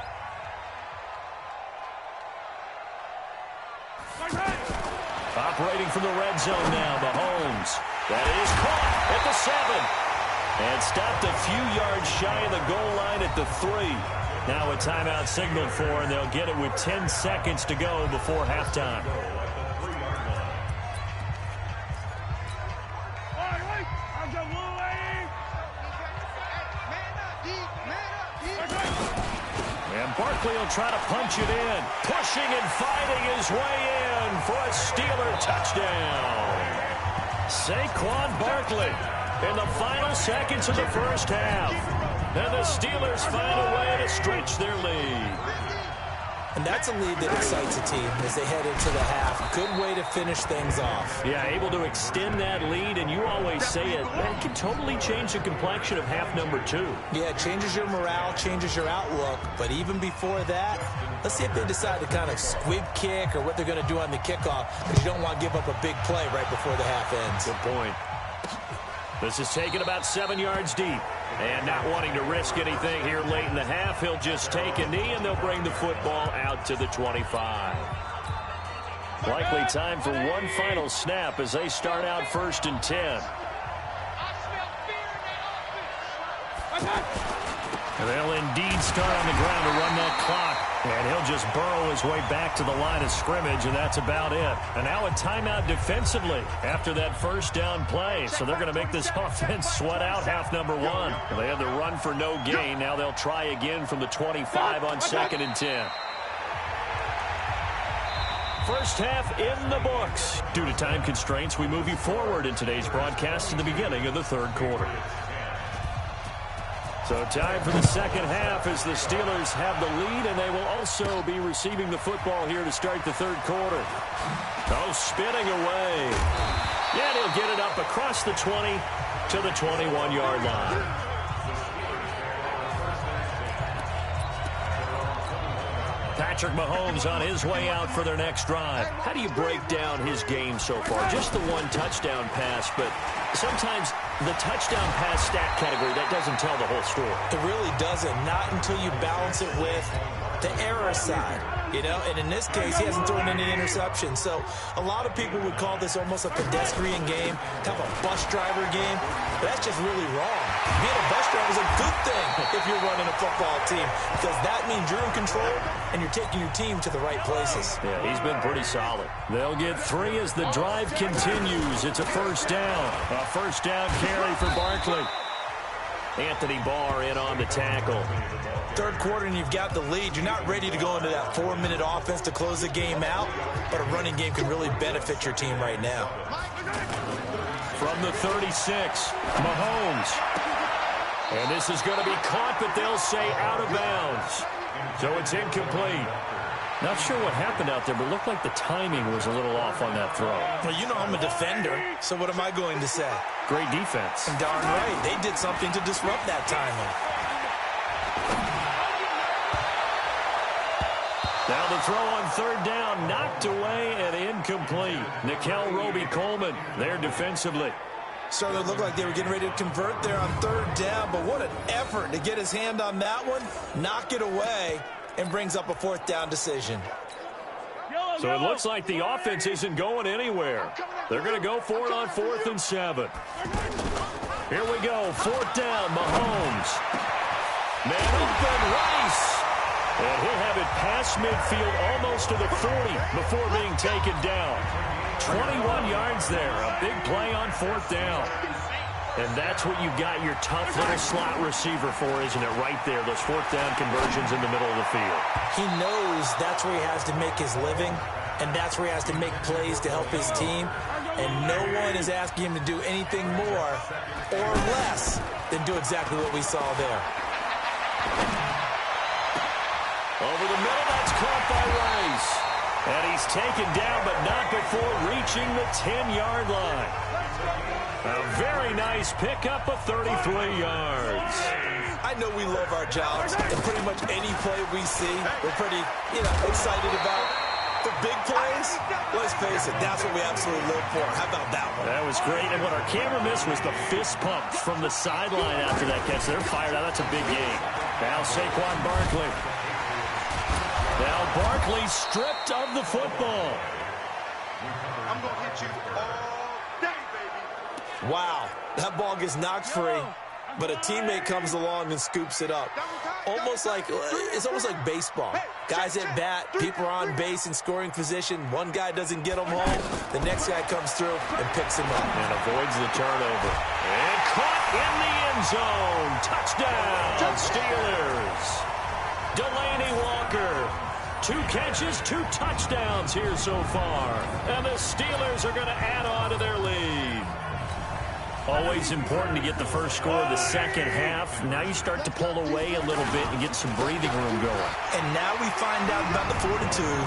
Operating from the red zone now, Mahomes. That is caught at the 7. And stopped a few yards shy of the goal line at the 3. Now a timeout signaled for, and they'll get it with 10 seconds to go before halftime. And Barkley will try to punch it in. Pushing and fighting his way in for a Steeler touchdown. Saquon Barkley in the final seconds of the first half. And the Steelers find a way to stretch their lead. And that's a lead that excites a team as they head into the half. Good way to finish things off. Yeah, able to extend that lead, and you always say it, that can totally change the complexion of half number 2. Yeah, it changes your morale, changes your outlook. But even before that, let's see if they decide to kind of squib kick or what they're going to do on the kickoff, because you don't want to give up a big play right before the half ends. Good point. This is taken about 7 yards deep. And not wanting to risk anything here late in the half, he'll just take a knee, and they'll bring the football out to the 25. Likely time for one final snap as they start out 1st and 10. They'll indeed start on the ground to run that clock. And he'll just burrow his way back to the line of scrimmage, and that's about it. And now a timeout defensively after that first down play. So they're going to make this offense sweat out half number one. They had the run for no gain. Now they'll try again from the 25 on 2nd and 10. First half in the books. Due to time constraints, we move you forward in today's broadcast to the beginning of the 3rd quarter. So time for the second half as the Steelers have the lead, and they will also be receiving the football here to start the 3rd quarter. Oh, spinning away. Yeah, he'll get it up across the 20 to the 21-yard line. Patrick Mahomes on his way out for their next drive. How do you break down his game so far? Just the one touchdown pass, but sometimes the touchdown pass stat category, that doesn't tell the whole story. It really doesn't. Not until you balance it with the error side, you know? And in this case, he hasn't thrown any interceptions. So a lot of people would call this almost a pedestrian game, kind of a bus driver game. But that's just really wrong. Being a bus driver is a good thing if you're running a football team, because that means you're in control and you're taking your team to the right places. Yeah, he's been pretty solid. They'll get 3 as the drive continues. It's a first down. A first down carry for Barkley. Anthony Barr in on the tackle. 3rd quarter and you've got the lead. You're not ready to go into that 4-minute offense to close the game out, but a running game can really benefit your team right now. From the 36, Mahomes. And this is going to be caught, but they'll say out of bounds. So it's incomplete. Not sure what happened out there, but it looked like the timing was a little off on that throw. Well, you know I'm a defender, so what am I going to say? Great defense. And darn right, they did something to disrupt that timing. Now the throw on 3rd down, knocked away and incomplete. Nickel Roby-Coleman there defensively. Certainly looked like they were getting ready to convert there on 3rd down, but what an effort to get his hand on that one, knock it away, and brings up a 4th down decision. So it looks like the offense isn't going anywhere. They're going to go for it on 4th and 7. Here we go, 4th down, Mahomes. Man open, Rice. And he'll have it past midfield almost to the 40 before being taken down. 21 yards there, a big play on 4th down. And that's what you got your tough little slot receiver for, isn't it? Right there, those 4th down conversions in the middle of the field. He knows that's where he has to make his living, and that's where he has to make plays to help his team. And no one is asking him to do anything more or less than do exactly what we saw there. Over the middle, that's caught by Rice. And he's taken down, but not before reaching the 10-yard line. A very nice pickup of 33 yards. I know we love our jobs, and pretty much any play we see, we're pretty, excited about. The big plays, let's face it, that's what we absolutely live for. How about that one? That was great, and what our camera missed was the fist pump from the sideline after that catch. They're fired out. That's a big game. Now Saquon Barkley. Now Barkley stripped of the football. I'm going to hit you all day, baby. Wow, that ball gets knocked free, but a teammate comes along and scoops it up. It's almost like baseball. Guys at bat, people are on base in scoring position. One guy doesn't get him home. The next guy comes through and picks him up. And avoids the turnover. And caught in the end zone. Touchdown, Steelers. Delaney Walker. 2 catches, 2 touchdowns here so far. And the Steelers are going to add on to their lead. Always important to get the first score of the second half. Now you start to pull away a little bit and get some breathing room going. And now we find out about the fortitude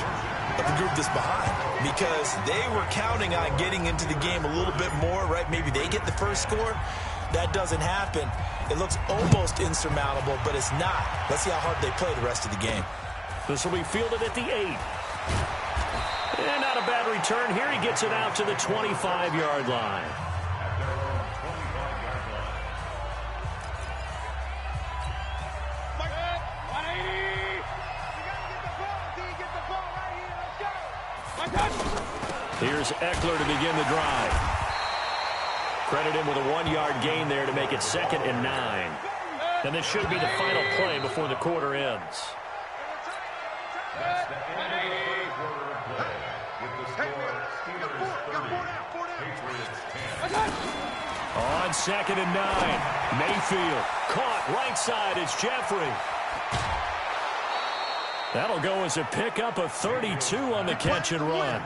of the group that's behind, because they were counting on getting into the game a little bit more, right? Maybe they get the first score. That doesn't happen. It looks almost insurmountable, but it's not. Let's see how hard they play the rest of the game. This will be fielded at the 8. And not a bad return here. He gets it out to the 25-yard line. Here's Eckler to begin the drive. Credit him with a 1-yard gain there to make it 2nd and 9. And this should be the final play before the quarter ends. On 2nd and 9, Mayfield caught right side. It's Jeffrey. That'll go as a pickup of 32 on the catch and run.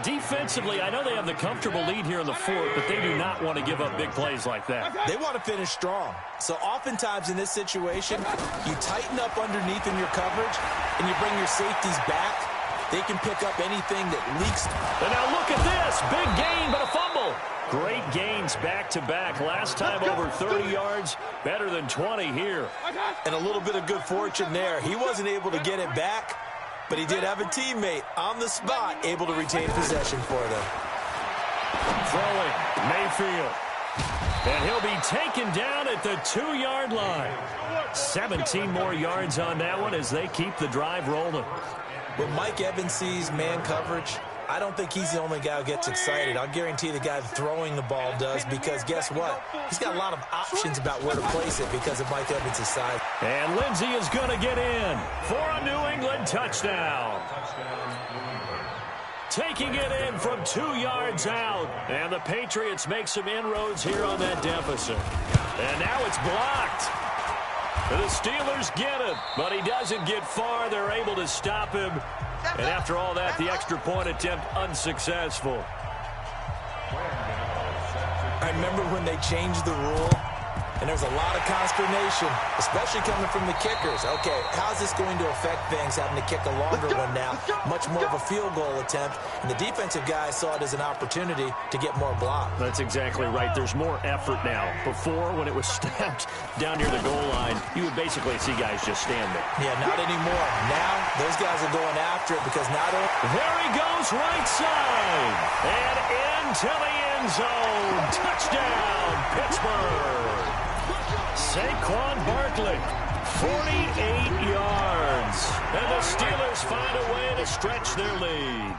Defensively, I know they have the comfortable lead here in the 4th, but they do not want to give up big plays like that. They want to finish strong. So oftentimes in this situation, you tighten up underneath in your coverage, and you bring your safeties back. They can pick up anything that leaks. And now look at this. Big gain, but a fumble. Great gains back-to-back. Last time over 30 yards, better than 20 here. And a little bit of good fortune there. He wasn't able to get it back, but he did have a teammate on the spot able to retain possession for them. Throwing, Mayfield. And he'll be taken down at the 2-yard line. 17 more yards on that one as they keep the drive rolling. When Mike Evans sees man coverage, I don't think he's the only guy who gets excited. I'll guarantee the guy throwing the ball does, because guess what? He's got a lot of options about where to place it because of Mike Evans' size. And Lindsey is going to get in for a New England touchdown. Taking it in from 2 yards out. And the Patriots make some inroads here on that deficit. And now it's blocked. The Steelers get it, but he doesn't get far. They're able to stop him. And after all that, the extra point attempt unsuccessful. I remember when they changed the rule, and there's a lot of consternation, especially coming from the kickers. Okay, how's this going to affect things, having to kick a longer one now? Much more of a field goal attempt, and the defensive guys saw it as an opportunity to get more block. That's exactly right. There's more effort now. Before, when it was snapped down near the goal line, you would basically see guys just stand there. Yeah, not anymore. Now, those guys are going after it because not only... There he goes, right side, and into the end zone. Touchdown, Pittsburgh. Saquon Barkley, 48 yards. And the Steelers find a way to stretch their lead.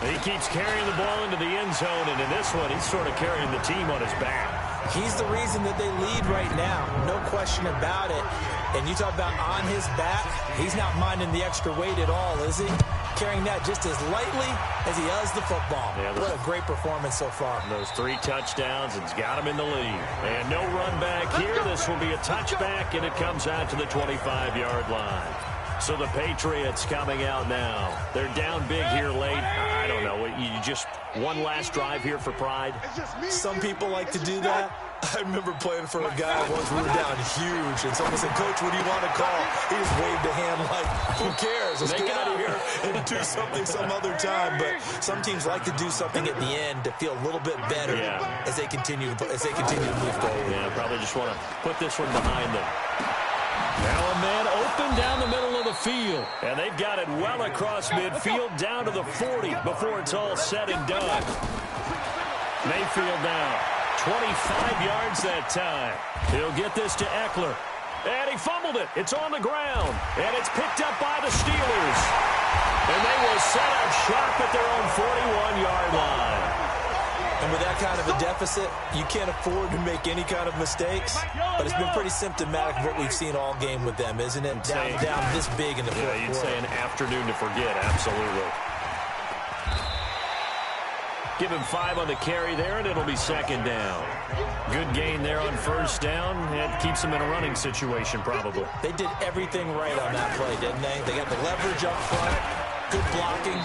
He keeps carrying the ball into the end zone, and in this one, he's sort of carrying the team on his back. He's the reason that they lead right now. No question about it. And you talk about on his back, he's not minding the extra weight at all, is he? Carrying that just as lightly as he does the football. Yeah, what a great performance so far. Those 3 touchdowns, and it's got him in the lead. And no run back here. This will be a touchback, and it comes out to the 25-yard line. So the Patriots coming out now. They're down big here late. I don't know. You just one last drive here for pride? Some people like to do that. I remember playing for a guy once. We were down huge, and someone said, "Coach, what do you want to call?" He just waved a hand like, "Who cares? Let's get out of here and do something some other time." But some teams like to do something at the end to feel a little bit better as they continue to move forward. Yeah, probably just want to put this one behind them. Now a man open down the middle of the field, and they've got it well across midfield down to the 40 before it's all said and done. Mayfield now. 25 yards that time. He'll get this to Eckler. And he fumbled it. It's on the ground. And it's picked up by the Steelers. And they will set up shop at their own 41-yard line. And with that kind of a deficit, you can't afford to make any kind of mistakes. But it's been pretty symptomatic of what we've seen all game with them, isn't it? Down this big in the fourth quarter. You'd say an afternoon to forget, absolutely. Give him 5 on the carry there, and it'll be 2nd down. Good gain there on 1st down. It keeps them in a running situation, probably. They did everything right on that play, didn't they? They got the leverage up front, good blocking,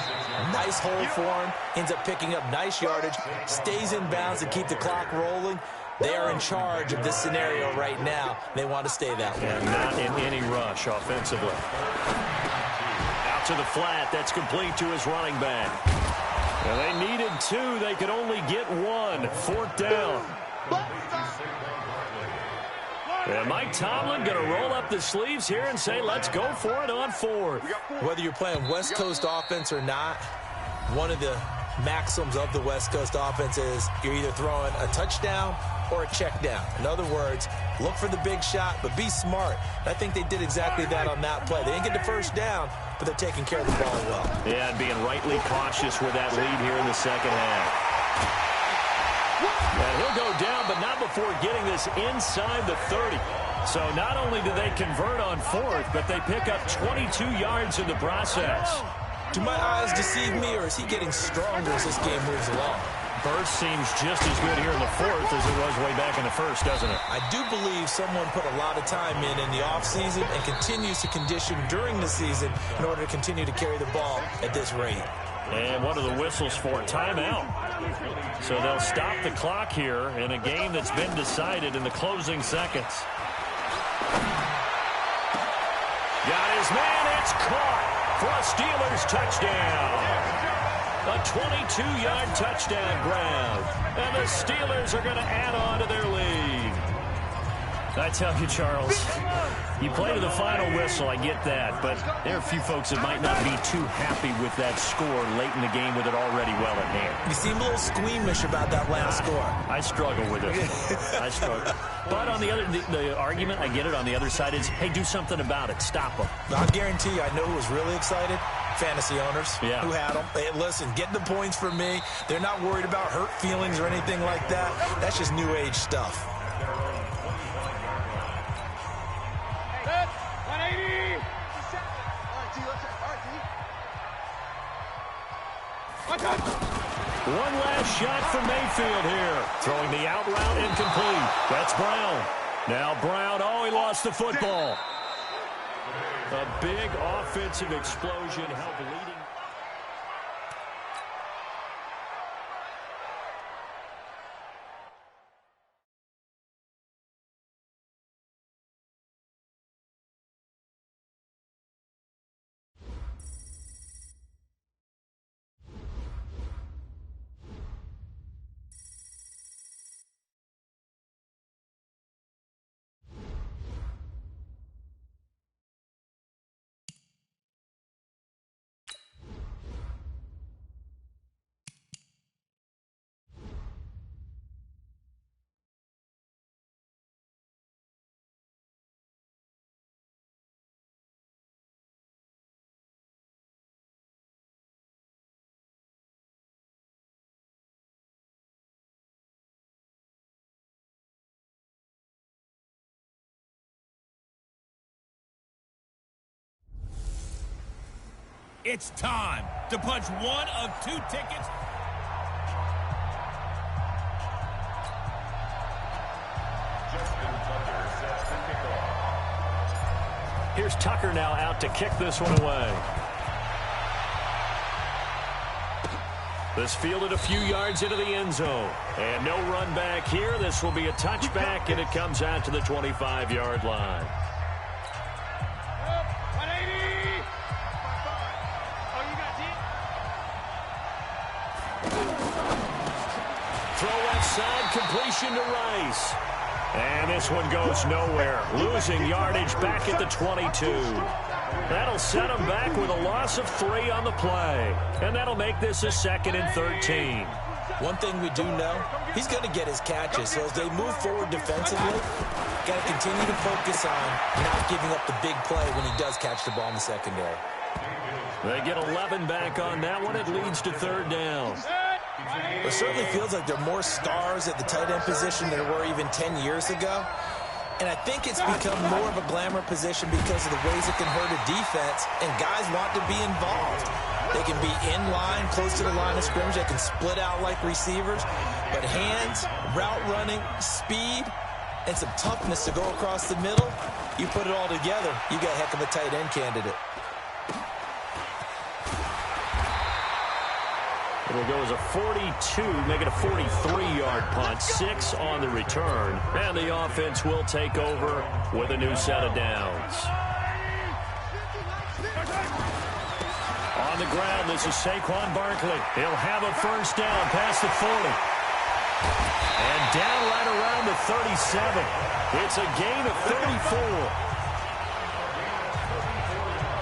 nice hole for him, ends up picking up nice yardage, stays in bounds to keep the clock rolling. They are in charge of this scenario right now. They want to stay that way. And not in any rush offensively. Out to the flat. That's complete to his running back. Well, they needed 2. They could only get 1. 4th down. And Mike Tomlin going to roll up the sleeves here and say, let's go for it on 4th. Whether you're playing West Coast offense or not, one of the maxims of the West Coast offense is you're either throwing a touchdown or a check down. In other words, look for the big shot, but be smart. I think they did exactly that on that play. They didn't get the first down, but they're taking care of the ball well. Yeah, and being rightly cautious with that lead here in the second half. And he'll go down, but not before getting this inside the 30. So not only do they convert on fourth, but they pick up 22 yards in the process. Do my eyes deceive me, or is he getting stronger as this game moves along? Burst seems just as good here in the fourth as it was way back in the first, doesn't it? I do believe someone put a lot of time in the offseason and continues to condition during the season in order to continue to carry the ball at this rate. And one of the whistles for timeout. So they'll stop the clock here in a game that's been decided in the closing seconds. Got his man, it's caught for a Steelers touchdown. A 22-yard touchdown grab. And the Steelers are going to add on to their lead. I tell you, Charles, you play to the final whistle, I get that, but there are a few folks that might not be too happy with that score late in the game with it already well at hand. You seem a little squeamish about that last score. I struggle with it. I struggle. But on the argument, I get it, on the other side is, hey, do something about it. Stop them. I'll guarantee you, I know who was really excited. Fantasy owners who had them. Hey, listen, get the points for me. They're not worried about hurt feelings or anything like that. That's just new age stuff. One last shot for Mayfield here. Throwing the out route incomplete. That's Brown. Now Brown, he lost the football. A big offensive explosion helped leading. It's time to punch one of two tickets. Here's Tucker now out to kick this one away. This fielded a few yards into the end zone. And no run back here. This will be a touchback, and it comes out to the 25-yard line. Side completion to Rice. And this one goes nowhere. Losing yardage back at the 22. That'll set him back with a loss of 3 on the play. And that'll make this a 2nd and 13. One thing we do know, he's going to get his catches. So as they move forward defensively, got to continue to focus on not giving up the big play when he does catch the ball in the secondary. They get 11 back on that one. It leads to 3rd down. It certainly feels like there are more stars at the tight end position than there were even 10 years ago. And I think it's become more of a glamour position because of the ways it can hurt a defense, and guys want to be involved. They can be in line, close to the line of scrimmage. They can split out like receivers. But hands, route running, speed, and some toughness to go across the middle, you put it all together, you got a heck of a tight end candidate. It'll go as a 42, make it a 43-yard punt, 6 on the return. And the offense will take over with a new set of downs. On the ground, this is Saquon Barkley. He'll have a first down past the 40. And down right around the 37. It's a gain of 34.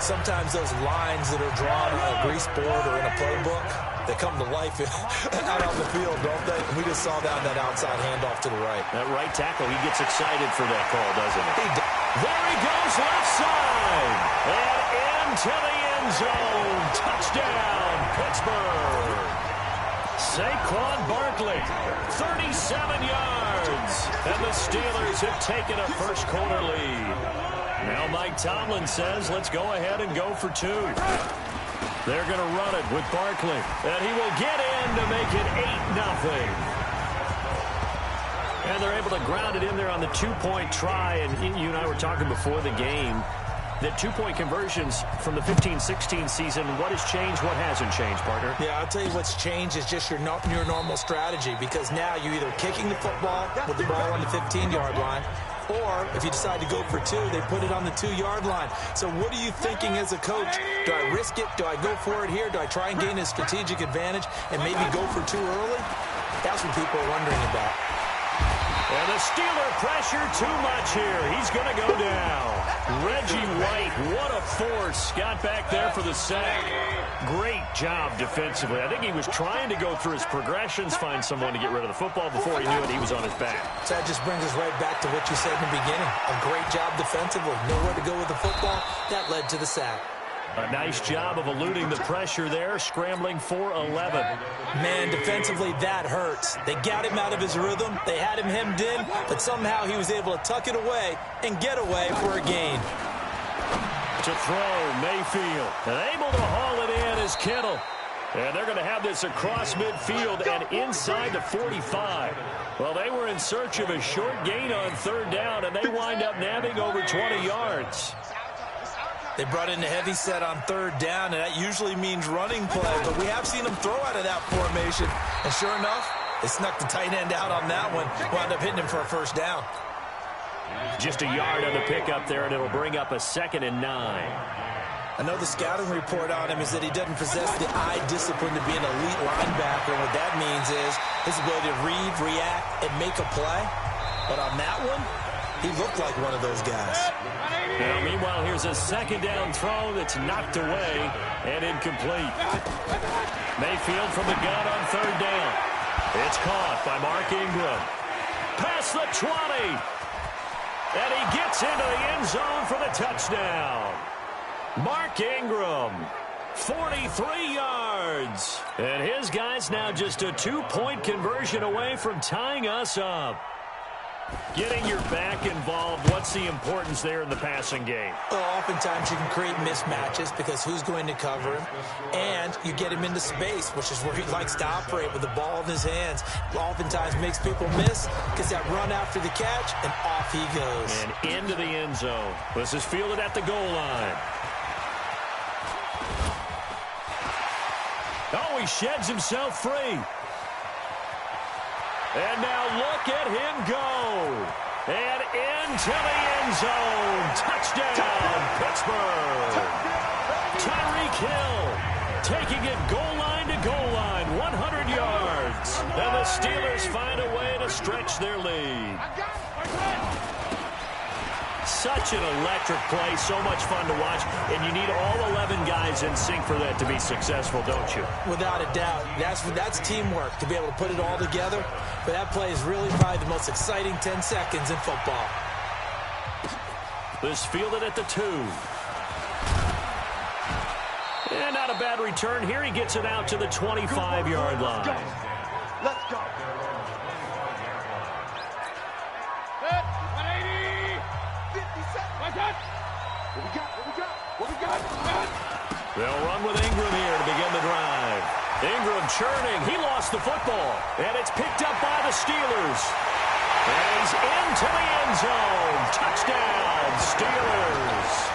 Sometimes those lines that are drawn on a grease board or in a playbook, they come to life out on the field, don't they? We just saw that outside handoff to the right. That right tackle, he gets excited for that call, doesn't he? There he goes, left side. And into the end zone. Touchdown, Pittsburgh. Saquon Barkley, 37 yards. And the Steelers have taken a first-quarter lead. Now Mike Tomlin says, let's go ahead and go for 2. They're going to run it with Barkley. And he will get in to make it 8-0. And they're able to ground it in there on the 2-point try. And you and I were talking before the game that 2-point conversions from the 15-16 season, what has changed, what hasn't changed, partner? Yeah, I'll tell you what's changed is just your normal strategy, because now you're either kicking the football with the ball on the 15-yard line, or if you decide to go for 2, they put it on the 2-yard line. So what are you thinking as a coach? Do I risk it? Do I go for it here? Do I try and gain a strategic advantage and maybe go for 2 early? That's what people are wondering about. And the Steeler pressure too much here. He's going to go down. Reggie White, what a force. Got back there for the sack. Great job defensively. I think he was trying to go through his progressions, find someone to get rid of the football. Before he knew it, he was on his back. So that just brings us right back to what you said in the beginning. A great job defensively. Nowhere to go with the football. That led to the sack. A nice job of eluding the pressure there, scrambling for 11. Man, defensively, that hurts. They got him out of his rhythm. They had him hemmed in, but somehow he was able to tuck it away and get away for a gain. To throw, Mayfield. And able to haul it in is Kittle. And they're going to have this across midfield and inside the 45. Well, they were in search of a short gain on 3rd down, and they wind up nabbing over 20 yards. They brought in the heavy set on 3rd down, and that usually means running play, but we have seen them throw out of that formation. And sure enough, they snuck the tight end out on that one, wound up hitting him for a 1st down. Just a yard on the pickup there, and it'll bring up a 2nd and 9. I know the scouting report on him is that he doesn't possess the eye discipline to be an elite linebacker. And what that means is his ability to read, react, and make a play. But on that one, he looked like one of those guys. Now, meanwhile, here's a 2nd down throw that's knocked away and incomplete. Mayfield from the gun on 3rd down. It's caught by Mark Ingram. Past the 20. And he gets into the end zone for the touchdown. Mark Ingram, 43 yards. And his guys now just a 2-point conversion away from tying us up. Getting your back involved, what's the importance there in the passing game? Well, oftentimes you can create mismatches because who's going to cover him, and you get him into space, which is where he likes to operate with the ball in his hands. Oftentimes makes people miss, gets that run after the catch, and off he goes. And into the end zone. This is fielded at the goal line. Oh, he sheds himself free. And now look at him go. And into the end zone. Touchdown, Pittsburgh. Tyreek Hill taking it goal line to goal line, 100 yards. And the Steelers find a way to stretch their lead. Such an electric play, so much fun to watch, and you need all 11 guys in sync for that to be successful, don't you? Without a doubt. That's teamwork, to be able to put it all together. But that play is really probably the most exciting 10 seconds in football. This fielded at the 2. And not a bad return here. He gets it out to the 25-yard line. Let's go. They'll run with Ingram here to begin the drive. Ingram churning. He lost the football. And it's picked up by the Steelers. And he's into the end zone. Touchdown, Steelers.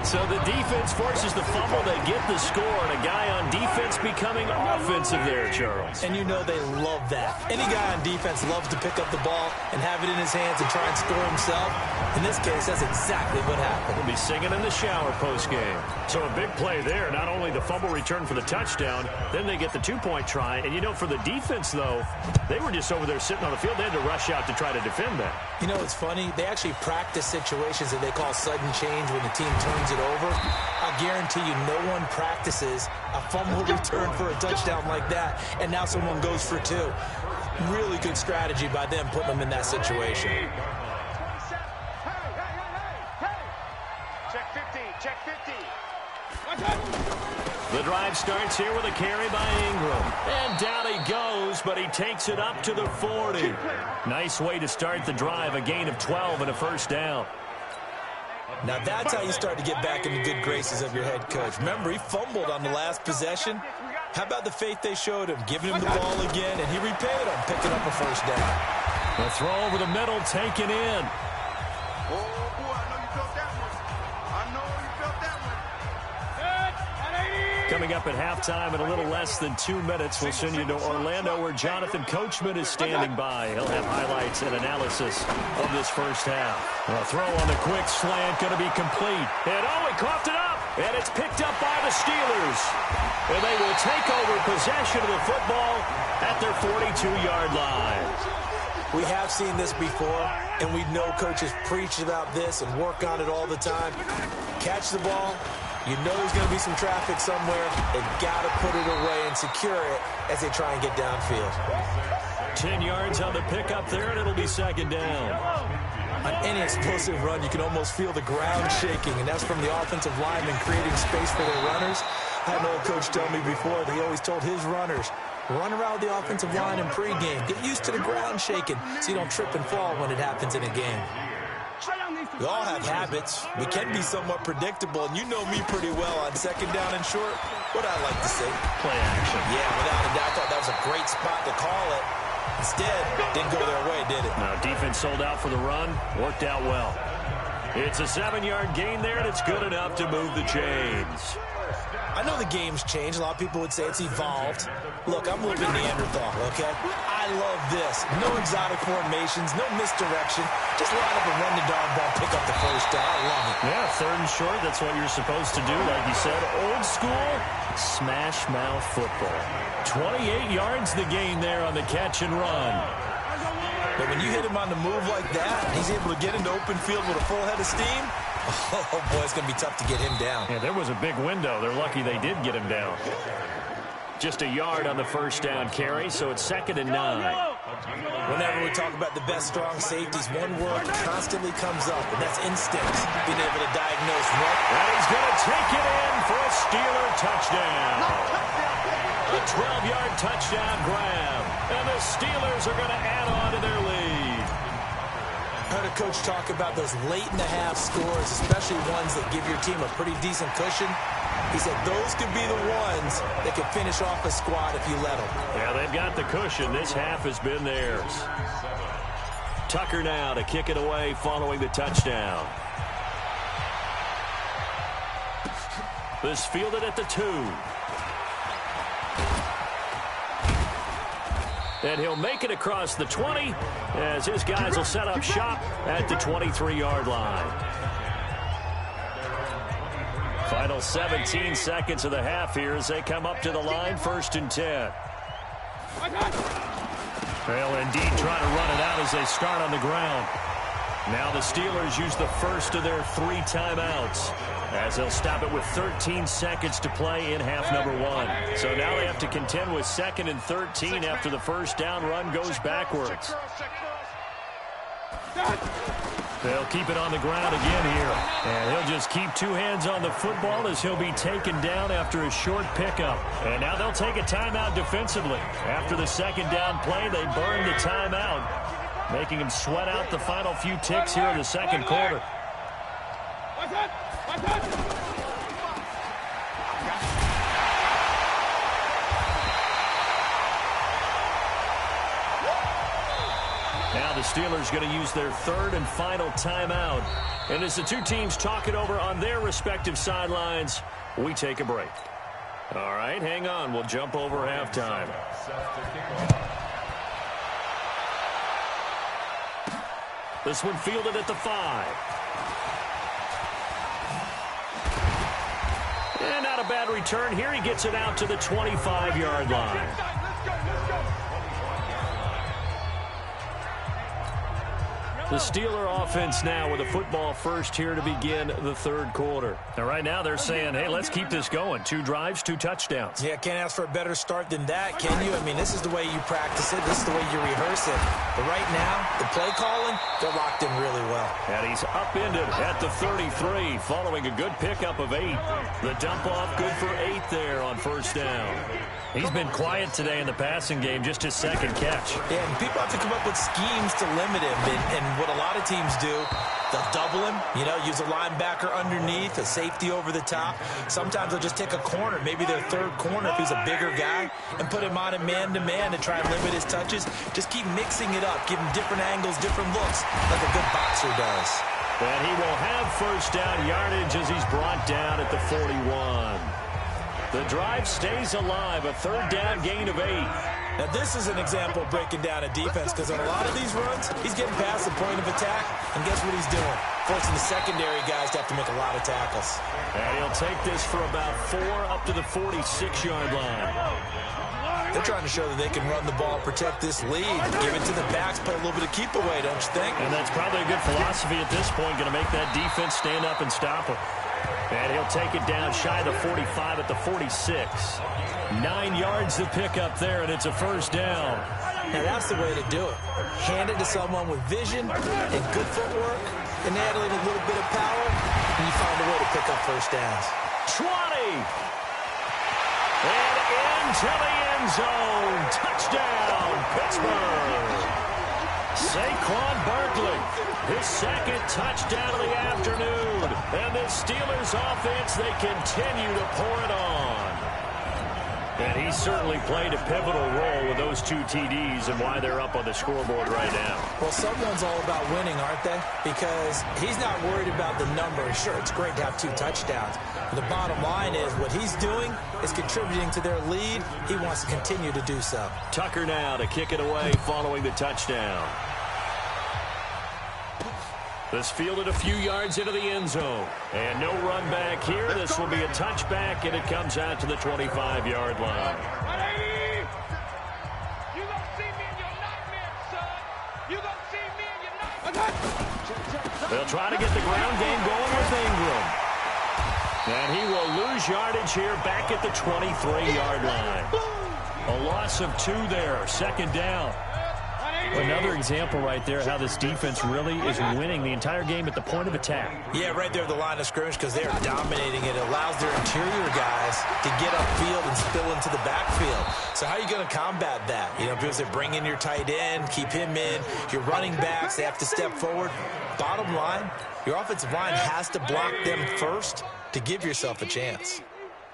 So the defense forces the fumble. They get the score, and a guy on defense becoming offensive there, Charles. And you know they love that. Any guy on defense loves to pick up the ball and have it in his hands and try and score himself. In this case, that's exactly what happened. He'll be singing in the shower post-game. So a big play there. Not only the fumble return for the touchdown, then they get the 2-point try. And, you know, for the defense, though, they were just over there sitting on the field. They had to rush out to try to defend that. You know, it's funny. They actually practice situations that they call sudden change when the team turns it it over. I guarantee you no one practices a fumble return for a touchdown like that, and now someone goes for two. Really good strategy by them putting them in that situation. Check 50, check 50. The drive starts here with a carry by Ingram. And down he goes, but he takes it up to the 40. Nice way to start the drive, a gain of 12 and a first down. Now that's how you start to get back in the good graces of your head coach. Remember, he fumbled on the last possession. How about the faith they showed him, giving him the ball again, and he repaid them, picking up a first down. The throw over the middle, taken in. Oh, boy, I know you felt that one. I know you felt that one. Coming up at halftime in a little less than 2 minutes, we'll send you to Orlando where Jonathan Coachman is standing by. He'll have highlights and analysis of this first half. A throw on the quick slant going to be complete. And he coughed it up. And it's picked up by the Steelers. And they will take over possession of the football at their 42-yard line. We have seen this before, and we know coaches preach about this and work on it all the time. Catch the ball. You know there's going to be some traffic somewhere. They've got to put it away and secure it as they try and get downfield. 10 yards on the pickup there, and it'll be second down. On any explosive run, you can almost feel the ground shaking, and that's from the offensive linemen creating space for their runners. I had an old coach tell me before that he always told his runners, run around the offensive line in pregame. Get used to the ground shaking so you don't trip and fall when it happens in a game. We all have habits. We can be somewhat predictable, and you know me pretty well on second down and short. What I like to say? Play action. Yeah, without a doubt, I thought that was a great spot to call it. Instead, didn't go their way, did it? No, defense sold out for the run. Worked out well. It's a 7-yard gain there, and it's good enough to move the chains. I know the game's changed. A lot of people would say it's evolved. Look, I'm living Neanderthal, okay? I love this. No exotic formations, no misdirection. Just line up and run the darn ball, pick up the first down. I love it. Yeah, third and short, that's what you're supposed to do. Like you said, old school, smash mouth football. 28 yards the gain there on the catch and run. But when you hit him on the move like that, he's able to get into open field with a full head of steam. Oh, boy, it's going to be tough to get him down. Yeah, there was a big window. They're lucky they did get him down. Just a yard on the first down carry, so it's 2nd and 9. Whenever we talk about the best strong safeties, one word constantly comes up, and that's instincts. Being able to diagnose what. And he's going to take it in for a Steeler touchdown. A 12-yard touchdown grab. And the Steelers are going to add on to their lead. I heard a coach talk about those late-in-the-half scores, especially ones that give your team a pretty decent cushion. He said those could be the ones that could finish off a squad if you let them. Yeah, they've got the cushion. This half has been theirs. Tucker now to kick it away following the touchdown. This fielded at the 2. And he'll make it across the 20 as his guys will set up shop at the 23-yard line. Final 17 seconds of the half here as they come up to the line, 1st and 10. They'll indeed try to run it out as they start on the ground. Now the Steelers use the first of their 3 timeouts as they'll stop it with 13 seconds to play in half number 1. So now they have to contend with 2nd and 13 after the first down run goes backwards. They'll keep it on the ground again here. And he'll just keep 2 hands on the football as he'll be taken down after a short pickup. And now they'll take a timeout defensively. After the 2nd down play, they burn the timeout, making him sweat out the final few ticks here in the 2nd quarter. Now the Steelers going to use their 3rd and final timeout. And as the 2 teams talk it over on their respective sidelines, we take a break. All right, hang on. We'll jump over halftime. This one fielded at the 5. And not a bad return here. He gets it out to the 25-yard line. The Steeler offense now with a football first here to begin the third quarter. And right now they're saying, hey, let's keep this going. 2 drives, 2 touchdowns. Yeah, can't ask for a better start than that, can you? I mean, this is the way you practice it. This is the way you rehearse it. But right now, the play calling, they're locked in really well. And he's upended at the 33 following a good pickup of 8. The dump off good for 8 there on first down. He's been quiet today in the passing game, just his second catch. Yeah, and people have to come up with schemes to limit him. And what a lot of teams do, they'll double him, use a linebacker underneath, a safety over the top. Sometimes they'll just take a corner, maybe their third corner if he's a bigger guy, and put him on a man-to-man to try and limit his touches. Just keep mixing it up, give him different angles, different looks, like a good boxer does. And he will have first down yardage as he's brought down at the 41. The drive stays alive, a third down gain of 8. Now, this is an example of breaking down a defense because on a lot of these runs, he's getting past the point of attack, and guess what he's doing? Forcing the secondary guys to have to make a lot of tackles. And he'll take this for about 4 up to the 46-yard line. They're trying to show that they can run the ball, protect this lead, give it to the backs, play a little bit of keep away, don't you think? And that's probably a good philosophy at this point, going to make that defense stand up and stop him. And he'll take it down shy of the 45 at the 46. 9 yards to pick up there, and it's a first down. Now, that's the way to do it. Hand it to someone with vision and good footwork, and add in a little bit of power, and you find a way to pick up first downs. 20! And into the end zone. Touchdown, Pittsburgh. Saquon Barkley, his second touchdown of the afternoon. And the Steelers offense, they continue to pour it on. And he certainly played a pivotal role with those 2 TDs and why they're up on the scoreboard right now. Well, someone's all about winning, aren't they? Because he's not worried about the number. Sure, it's great to have 2 touchdowns. But the bottom line is what he's doing is contributing to their lead. He wants to continue to do so. Tucker now to kick it away following the touchdown. This fielded a few yards into the end zone. And no run back here. This will be a touchback, and it comes out to the 25-yard line. You gonna see me in your nightmare, son. You gonna see me in your nightmare. They'll try to get the ground game going with Ingram. And he will lose yardage here back at the 23-yard line. A loss of 2 there. Second down. Another example right there how this defense really is winning the entire game at the point of attack. Yeah, right there at the line of scrimmage because they are dominating it. It allows their interior guys to get upfield and spill into the backfield. So how are you going to combat that? Because they bring in your tight end, keep him in. Your running backs, they have to step forward. Bottom line, your offensive line has to block them first to give yourself a chance.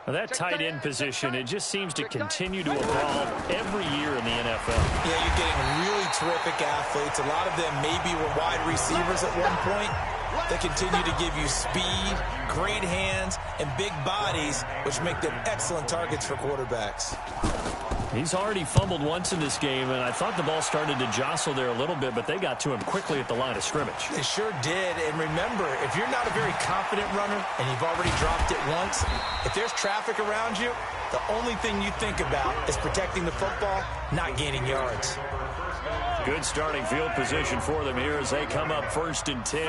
Now that tight end position, it just seems to continue to evolve every year in the NFL. Yeah, you're getting really terrific athletes. A lot of them maybe were wide receivers at one point. They continue to give you speed, great hands, and big bodies, which make them excellent targets for quarterbacks. He's already fumbled once in this game, and I thought the ball started to jostle there a little bit, but they got to him quickly at the line of scrimmage. They sure did. And remember, if you're not a very confident runner and you've already dropped it once, if there's traffic around you, the only thing you think about is protecting the football, not gaining yards. Good starting field position for them here as they come up 1st and 10.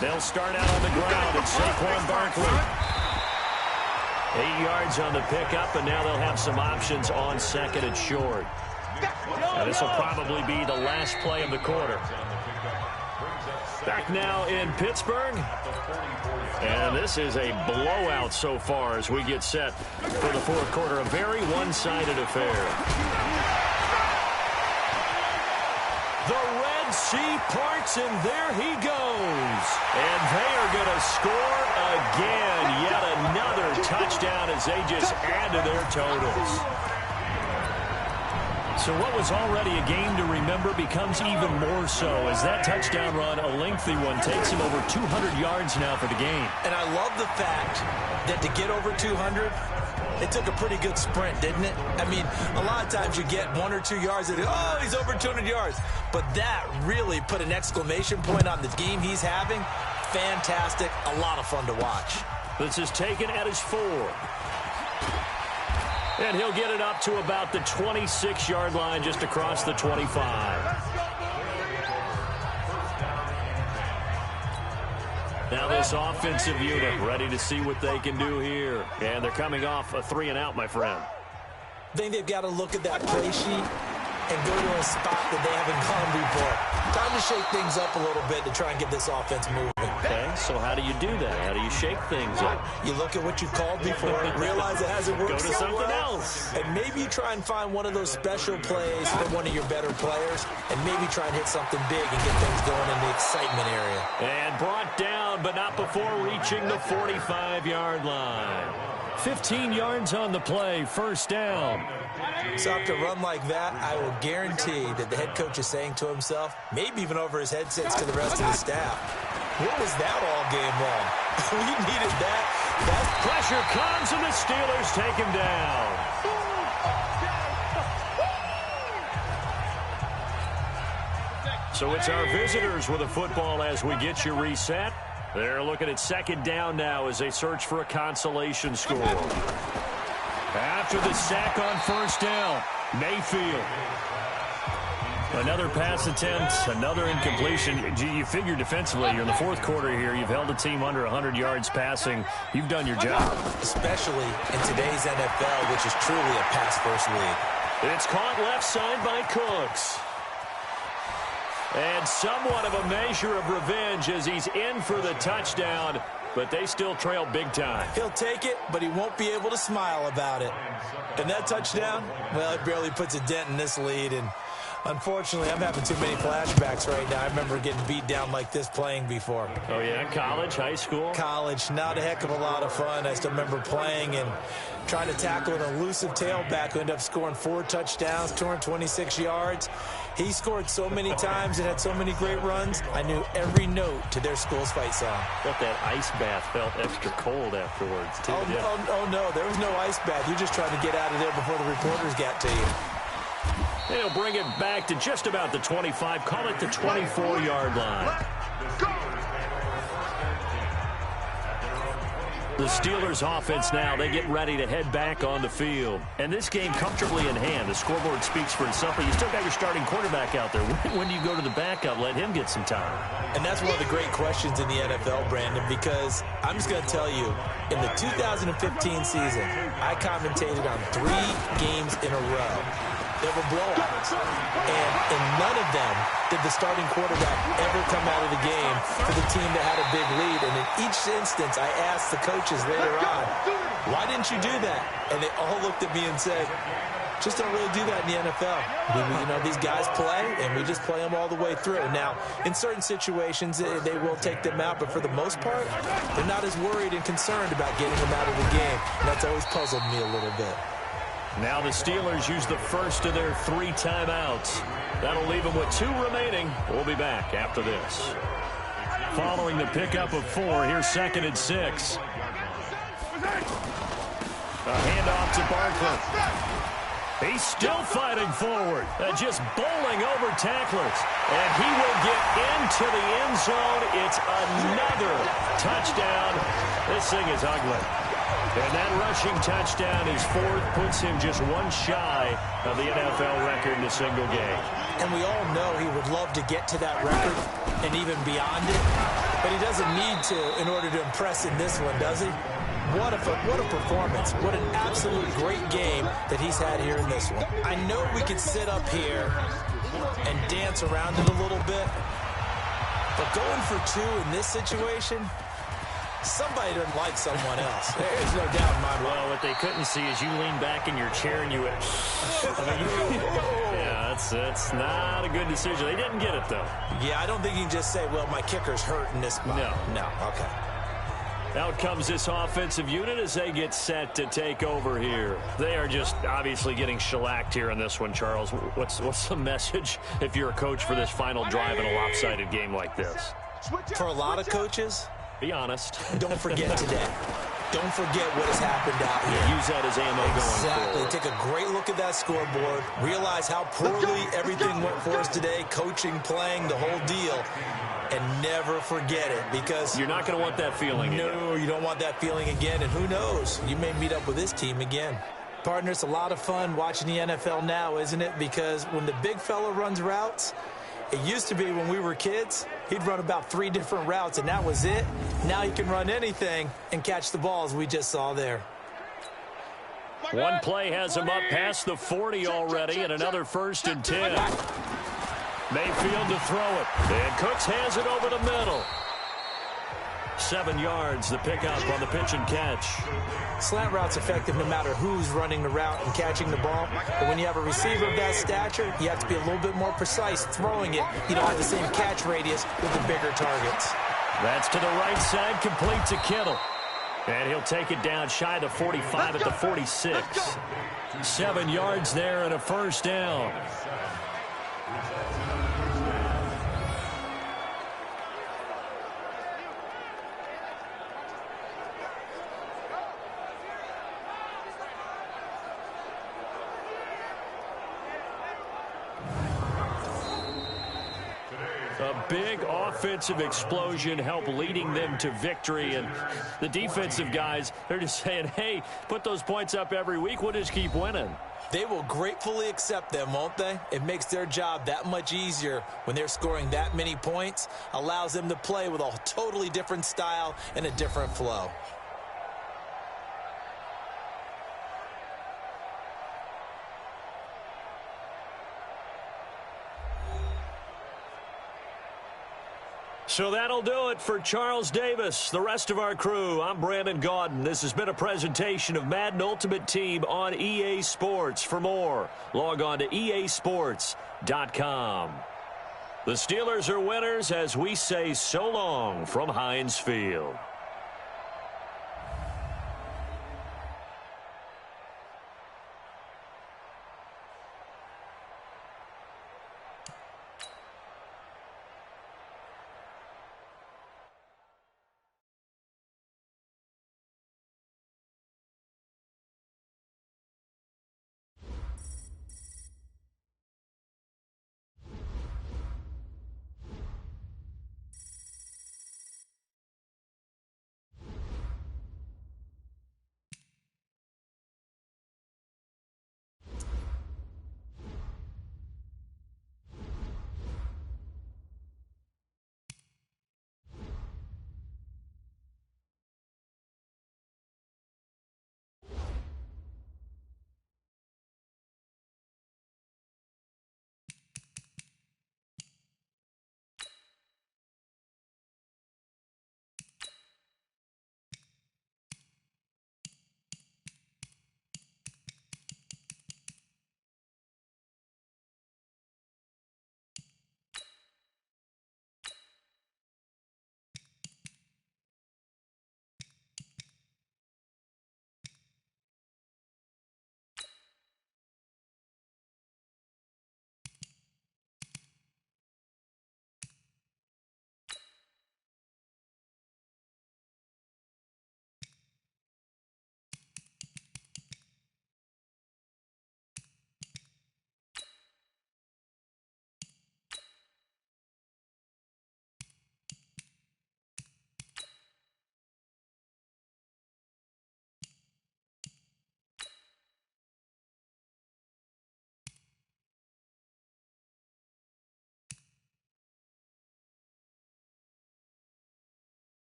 They'll start out on the ground. It's Saquon Barkley. 8 yards on the pickup, and now they'll have some options on 2nd and short. And this will probably be the last play of the quarter. Back now in Pittsburgh. And this is a blowout so far as we get set for the 4th quarter. A very one-sided affair. The Red Sea parts, and there he goes. And they are going to score again. Yet another touchdown as they just add to their totals. So what was already a game to remember becomes even more so as that touchdown run, a lengthy one, takes him over 200 yards now for the game. And I love the fact that to get over 200, it took a pretty good sprint, didn't it? I mean, a lot of times you get 1 or 2 yards and, oh, he's over 200 yards. But that really put an exclamation point on the game he's having. Fantastic. A lot of fun to watch. This is taken at his 4. And he'll get it up to about the 26-yard line just across the 25. Now this offensive unit ready to see what they can do here. And they're coming off a 3-and-out, my friend. I think they've got to look at that play sheet and go to a spot that they haven't gone before. Time to shake things up a little bit to try and get this offense moving. Okay, so how do you do that? How do you shake things up? You look at what you've called before, realize it hasn't worked Go to so something well, else. and maybe you try and find one of those special plays from one of your better players, and maybe try and hit something big and get things going in the excitement area. And brought down, but not before reaching the 45-yard line. 15 yards on the play, first down. So after a run like that, I will guarantee that the head coach is saying to himself, maybe even over his headsets to the rest of the staff, what was that all game long? We needed that. Pressure comes, and the Steelers take him down. So it's our visitors with the football as we get you reset. They're looking at second down now as they search for a consolation score. After the sack on first down, Mayfield. Another pass attempt, another incompletion. You figure defensively, you're in the fourth quarter here. You've held a team under 100 yards passing. You've done your job. Especially in today's NFL, which is truly a pass-first league. It's caught left side by Cooks. And somewhat of a measure of revenge as he's in for the touchdown, but they still trail big time. He'll take it, but he won't be able to smile about it. And that touchdown, well, it barely puts a dent in this lead. And unfortunately, I'm having too many flashbacks right now. I remember getting beat down like this playing before. Oh, yeah? College, high school? College, not a heck of a lot of fun. I still remember playing and trying to tackle an elusive tailback who ended up scoring 4 touchdowns, 226 yards. He scored so many times and had so many great runs, I knew every note to their school's fight song. But that ice bath felt extra cold afterwards, too. Oh, no, there was no ice bath. You just tried to get out of there before the reporters got to you. They'll bring it back to just about the 25, call it the 24-yard line. The Steelers offense now, they get ready to head back on the field. And this game comfortably in hand. The scoreboard speaks for itself, but you still got your starting quarterback out there. When do you go to the backup? Let him get some time. And that's one of the great questions in the NFL, Brandon, because I'm just going to tell you, in the 2015 season, I commentated on 3 games in a row. There were blowouts. And in none of them did the starting quarterback ever come out of the game for the team that had a big lead. And in each instance, I asked the coaches later on, why didn't you do that? And they all looked at me and said, just don't really do that in the NFL. These guys play, and we just play them all the way through. Now, in certain situations, they will take them out, but for the most part, they're not as worried and concerned about getting them out of the game. And that's always puzzled me a little bit. Now the Steelers use the first of their 3 timeouts. That'll leave them with 2 remaining. We'll be back after this. Following the pickup of 4, here's 2nd and 6. A handoff to Barkley. He's still fighting forward. Just bowling over tacklers. And he will get into the end zone. It's another touchdown. This thing is ugly. And that rushing touchdown is 4th, puts him just 1 shy of the NFL record in a single game. And we all know he would love to get to that record and even beyond it, but he doesn't need to in order to impress in this one, does he? What a performance. What an absolute great game that he's had here in this one. I know we could sit up here and dance around it a little bit, but going for 2 in this situation, somebody doesn't like someone else. There's no doubt in my mind. Well, what they couldn't see is you lean back in your chair and you went, yeah, that's not a good decision. They didn't get it, though. Yeah, I don't think you can just say, well, my kicker's hurt in this spot. No, okay. Out comes this offensive unit as they get set to take over here. They are just obviously getting shellacked here in this one, Charles. What's the message if you're a coach for this final drive in a lopsided game like this? For a lot of coaches, be honest. Don't forget today. Don't forget what has happened out here. Use that as ammo going forward. Take a great look at that scoreboard. Realize how poorly everything went for us today. Coaching, playing, the whole deal. And never forget it, because you're not going to want that feeling again. No, you don't want that feeling again. And who knows? You may meet up with this team again. Partner, it's a lot of fun watching the NFL now, isn't it? Because when the big fella runs routes, It used to be when we were kids, he'd run about 3 different routes, and that was it. Now he can run anything and catch the balls we just saw there. One play has him up past the 40 already, and another 1st and 10. Mayfield to throw it. And Cooks has it over the middle. 7 yards, the pickup on the pitch and catch. Slant route's effective no matter who's running the route and catching the ball. But when you have a receiver of that stature, you have to be a little bit more precise throwing it. You don't have the same catch radius with the bigger targets. That's to the right side, complete to Kittle. And he'll take it down shy of the 45 at the 46. 7 yards there and a 1st down. A big offensive explosion helped leading them to victory. And the defensive guys, they're just saying, hey, put those points up every week. We'll just keep winning. They will gratefully accept them, won't they? It makes their job that much easier when they're scoring that many points. Allows them to play with a totally different style and a different flow. So that'll do it for Charles Davis, the rest of our crew. I'm Brandon Gaudin. This has been a presentation of Madden Ultimate Team on EA Sports. For more, log on to easports.com. The Steelers are winners as we say so long from Heinz Field.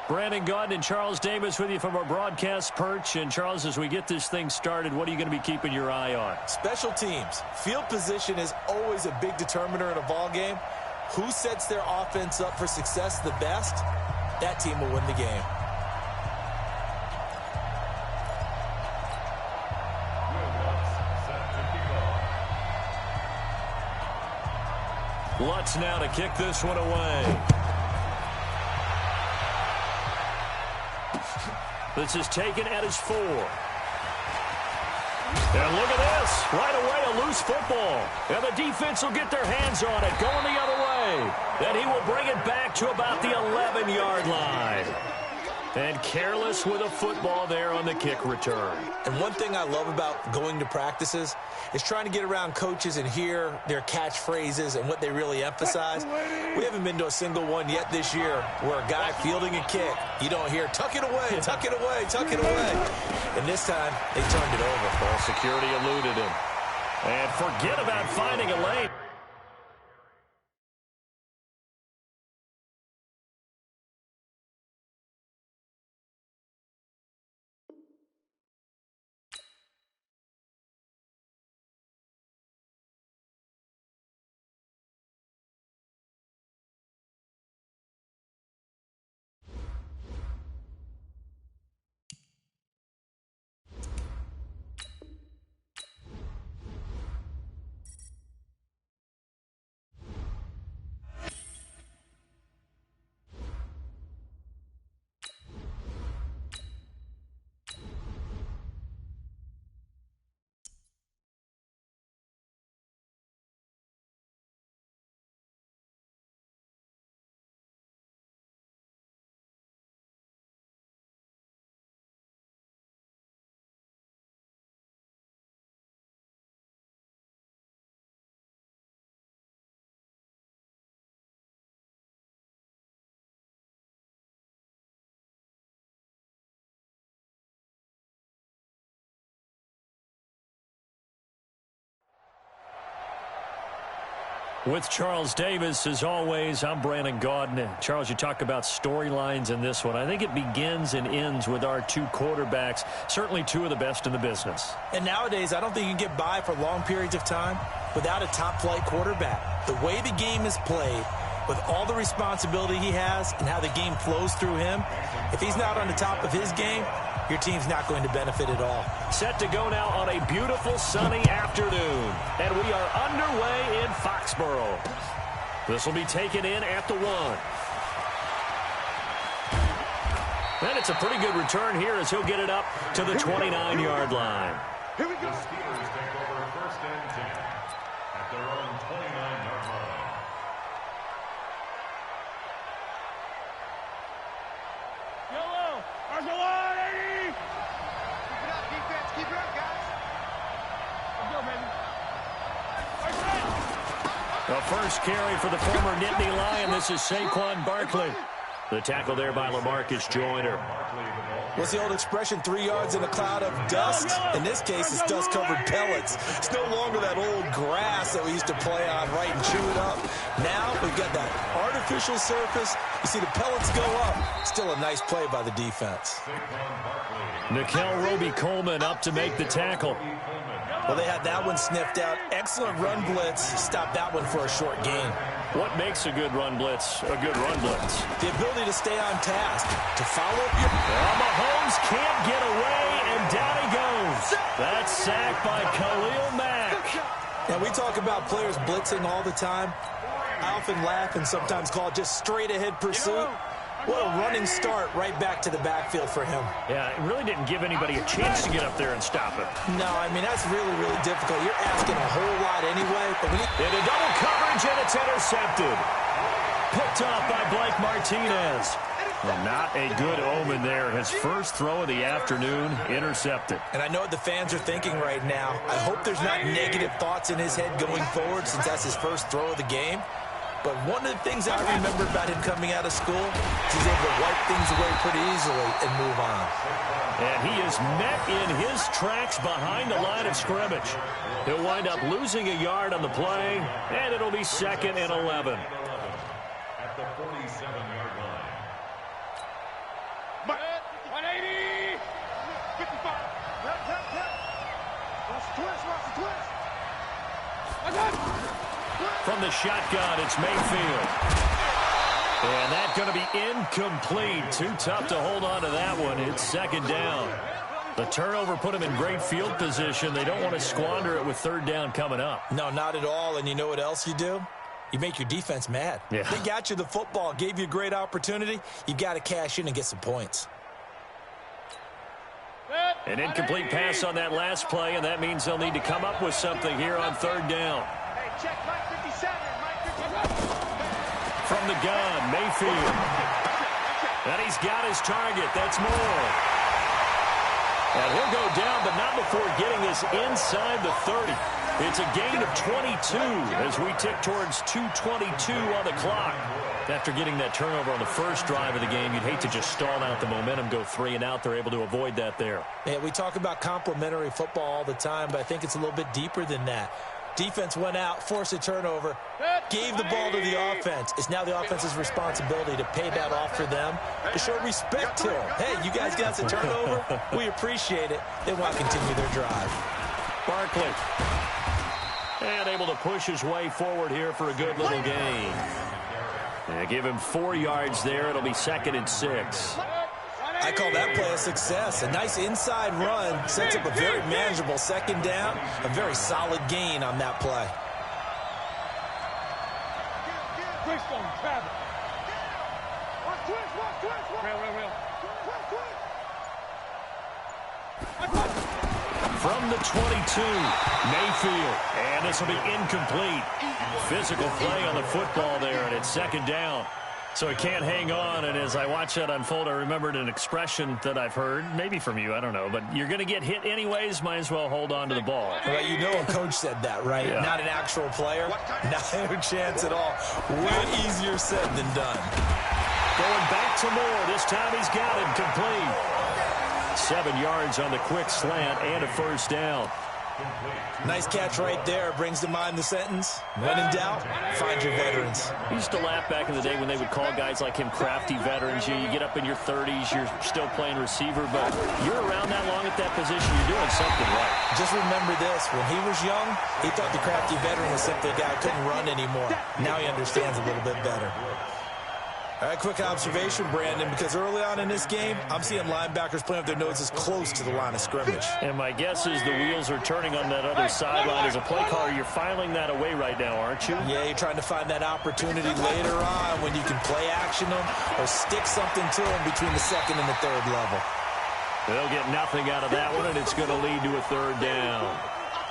Brandon Gaudin and Charles Davis with you from our broadcast perch. And, Charles, as we get this thing started, what are you going to be keeping your eye on? Special teams. Field position is always a big determiner in a ball game. Who sets their offense up for success the best, that team will win the game. Lutz now to kick this one away. This is taken at his 4. And look at this. Right away, a loose football. And the defense will get their hands on it, going the other way. Then he will bring it back to about the 11-yard line. And careless with a football there on the kick return. And one thing I love about going to practices is trying to get around coaches and hear their catchphrases and what they really emphasize. We haven't been to a single one yet this year where a guy fielding a kick, you don't hear, tuck it away, tuck it away, tuck it away. And this time, they turned it over. Ball security eluded him. And forget about finding a lane. With Charles Davis, as always, I'm Brandon Gaudin. Charles, you talk about storylines in this one. I think it begins and ends with our two quarterbacks, certainly two of the best in the business. And nowadays, I don't think you can get by for long periods of time without a top-flight quarterback. The way the game is played, with all the responsibility he has and how the game flows through him, if he's not on the top of his game, your team's not going to benefit at all. Set to go now on a beautiful sunny afternoon. And we are underway in Foxborough. This will be taken in at the 1. And it's a pretty good return here as he'll get it up to the 29-yard line. Here we go. The Steelers take over 1st and 10 at their own 29-yard line. Yellow, Arsenal, 80. Keep it up, defense. Keep it up, guys. Let's go, baby. The first carry for the former Nittany Lion. This is Saquon Barkley. The tackle there by LaMarcus Joyner. What's the old expression, 3 yards in a cloud of dust? In this case, it's dust-covered pellets. It's no longer that old grass that we used to play on, right, and chew it up. Now we've got that artificial surface. You see the pellets go up. Still a nice play by the defense. Nickel Roby-Coleman up to make the tackle. Well, they had that one sniffed out. Excellent run blitz. Stopped that one for a short gain. What makes a good run blitz a good run blitz? The ability to stay on task, to follow up your... Well, Mahomes can't get away, and down he goes. That's sacked by Khalil Mack. Now, we talk about players blitzing all the time. I often laugh and sometimes call it just straight-ahead pursuit. What a running start right back to the backfield for him. Yeah, it really didn't give anybody a chance to get up there and stop him. No, I mean, that's really, really difficult. You're asking a whole lot anyway. But Into double coverage, and it's intercepted. Picked off by Blake Martinez. And not a good omen there. His first throw of the afternoon, intercepted. And I know what the fans are thinking right now. I hope there's not negative thoughts in his head going forward since that's his first throw of the game. But one of the things I remember about him coming out of school is he's able to wipe things away pretty easily and move on. And he is met in his tracks behind the line of scrimmage. He'll wind up losing a yard on the play, and it'll be 2nd and 11. At the 47-yard line. From the shotgun, it's Mayfield. And that's going to be incomplete. Too tough to hold on to that one. It's second down. The turnover put them in great field position. They don't want to squander it with third down coming up. No, not at all. And you know what else you do? You make your defense mad. Yeah. They got you the football, gave you a great opportunity. You got to cash in and get some points. An incomplete pass on that last play, and that means they'll need to come up with something here on third down. Hey, check Mike 57. Mike 57. From the gun, Mayfield. And he's got his target. That's Moore. And he'll go down, but not before getting this inside the 30. It's a gain of 22 as we tick towards 2:22 on the clock. After getting that turnover on the first drive of the game, you'd hate to just stall out the momentum, go 3 and out. They're able to avoid that there. Yeah, we talk about complementary football all the time, but I think it's a little bit deeper than that. Defense went out, forced a turnover, gave the ball to the offense. It's now the offense's responsibility to pay that off for them, to show respect to them. Hey, you guys got the turnover. We appreciate it. They want to continue their drive. Barkley. And able to push his way forward here for a good little gain. And give him 4 yards there. It'll be second and 6. I call that play a success. A nice inside run sets up a very manageable second down. A very solid gain on that play. From the 22, Mayfield. And this will be incomplete. Physical play on the football there, and it's second down. So he can't hang on, and as I watch that unfold, I remembered an expression that I've heard, maybe from you, I don't know, but you're going to get hit anyways, might as well hold on to the ball. Well, you know a coach said that, right? Yeah. Not an actual player. No chance at all. Way easier said than done. Going back to Moore. This time he's got it complete. 7 yards on the quick slant and a first down. Nice catch right there. Brings to mind the sentence, when in doubt, find your veterans. I used to laugh back in the day when they would call guys like him crafty veterans. You get up in your 30s, you're still playing receiver, but you're around that long at that position, you're doing something right. Just remember this. When he was young, he thought the crafty veteran was simply a guy who couldn't run anymore. Now he understands a little bit better. All right, quick observation, Brandon, because early on in this game, I'm seeing linebackers playing with their noses close to the line of scrimmage. And my guess is the wheels are turning on that other sideline. As a play caller, you're filing that away right now, aren't you? Yeah, you're trying to find that opportunity later on when you can play action them or stick something to them between the second and the third level. They'll get nothing out of that one, and it's going to lead to a third down.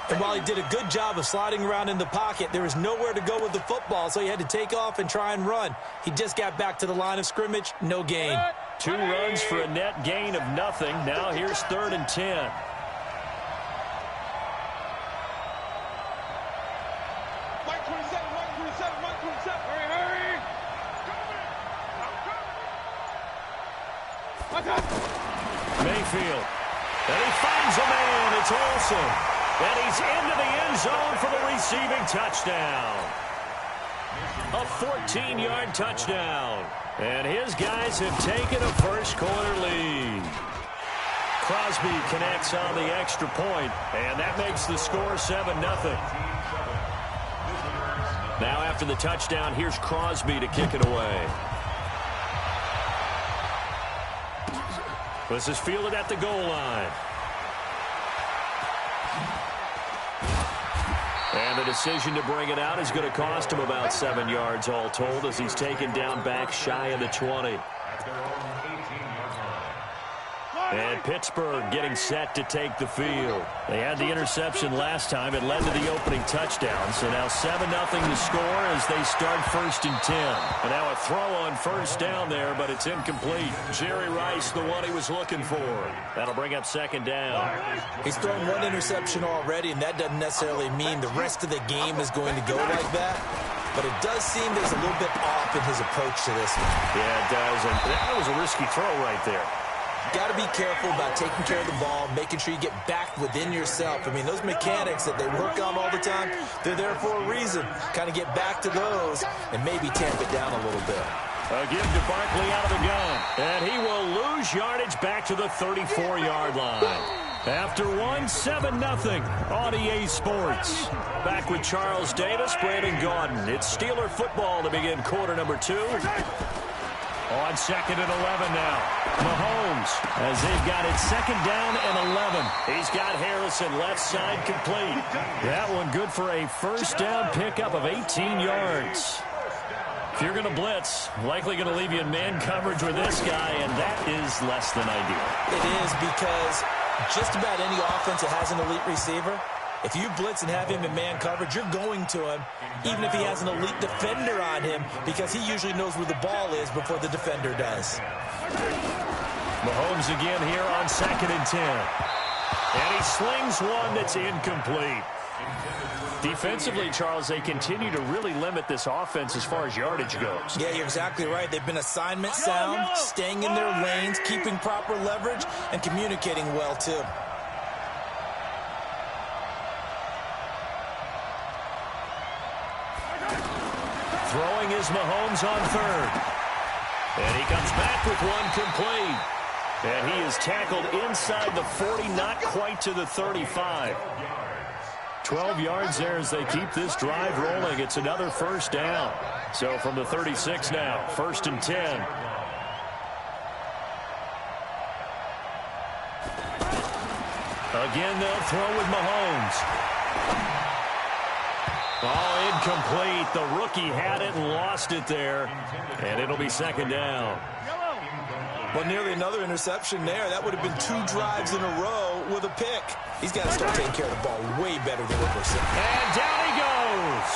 And while he did a good job of sliding around in the pocket, there was nowhere to go with the football, so he had to take off and try and run. He just got back to the line of scrimmage, no gain. 2 runs for a net gain of nothing. Now here's 3rd and 10. Mike 27, Mike 27, Mike 27. Hurry, hurry. Mayfield. And he finds a man. It's Olsen. And he's into the end zone for the receiving touchdown. A 14-yard touchdown. And his guys have taken a first-quarter lead. Crosby connects on the extra point, and that makes the score 7-0. Now after the touchdown, here's Crosby to kick it away. This is fielded at the goal line. And the decision to bring it out is going to cost him about 7 yards all told as he's taken down back shy of the 20. And Pittsburgh getting set to take the field. They had the interception last time. It led to the opening touchdown. So now 7-0 to score as they start 1st and 10. And now a throw on first down there, but it's incomplete. Jerry Rice, the one he was looking for. That'll bring up 2nd down. He's thrown 1 interception already, and that doesn't necessarily mean the rest of the game is going to go like that. But it does seem there's a little bit off in his approach to this one. Yeah, it does. And that was a risky throw right there. Got to be careful about taking care of the ball, making sure you get back within yourself. I mean, those mechanics that they work on all the time, they're there for a reason. Kind of get back to those and maybe tamp it down a little bit. A give to Barkley out of the gun. And he will lose yardage back to the 34-yard line. After one, 7-0 on EA Sports. Back with Charles Davis, Brandon Gaudin. It's Steeler football to begin quarter number 2. On 2nd and 11 now. Mahomes, as they've got it 2nd down and 11. He's got Harrison left side complete. That one good for a first down pickup of 18 yards. If you're going to blitz, likely going to leave you in man coverage with this guy, and that is less than ideal. It is, because just about any offense that has an elite receiver, if you blitz and have him in man coverage, you're going to him, even if he has an elite defender on him, because he usually knows where the ball is before the defender does. Mahomes again here on 2nd and 10. And he slings one that's incomplete. Defensively, Charles, they continue to really limit this offense as far as yardage goes. Yeah, you're exactly right. They've been assignment sound, staying in their lanes, keeping proper leverage, and communicating well, too. Throwing is Mahomes on 3rd. And he comes back with one complete. And he is tackled inside the 40, not quite to the 35. 12 yards there as they keep this drive rolling. It's another first down. So from the 36 now, 1st and 10. Again, they'll throw with Mahomes. Oh, incomplete. The rookie had it and lost it there. And it'll be 2nd down. Well, nearly another interception there. That would have been 2 drives in a row with a pick. He's got to start taking care of the ball way better than what we're seeing. And down he goes.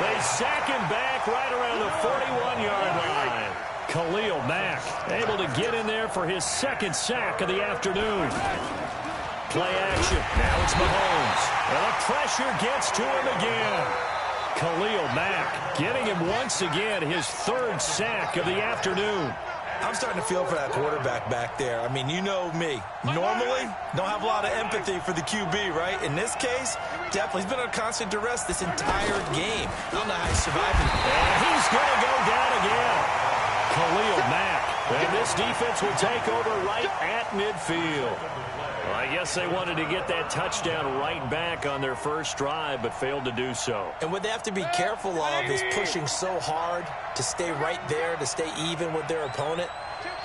They sack him back right around the 41-yard line. Khalil Mack able to get in there for his 2nd sack of the afternoon. Play action. Now it's Mahomes. And the pressure gets to him again. Khalil Mack getting him once again, his 3rd sack of the afternoon. I'm starting to feel for that quarterback back there. I mean, you know me. Normally, don't have a lot of empathy for the QB, right? In this case, definitely. He's been under constant duress this entire game. I don't know how he's surviving. And he's going to go down again. Khalil Mack. And this defense will take over right at midfield. Well, I guess they wanted to get that touchdown right back on their first drive, but failed to do so. And what they have to be careful of is pushing so hard to stay right there, to stay even with their opponent,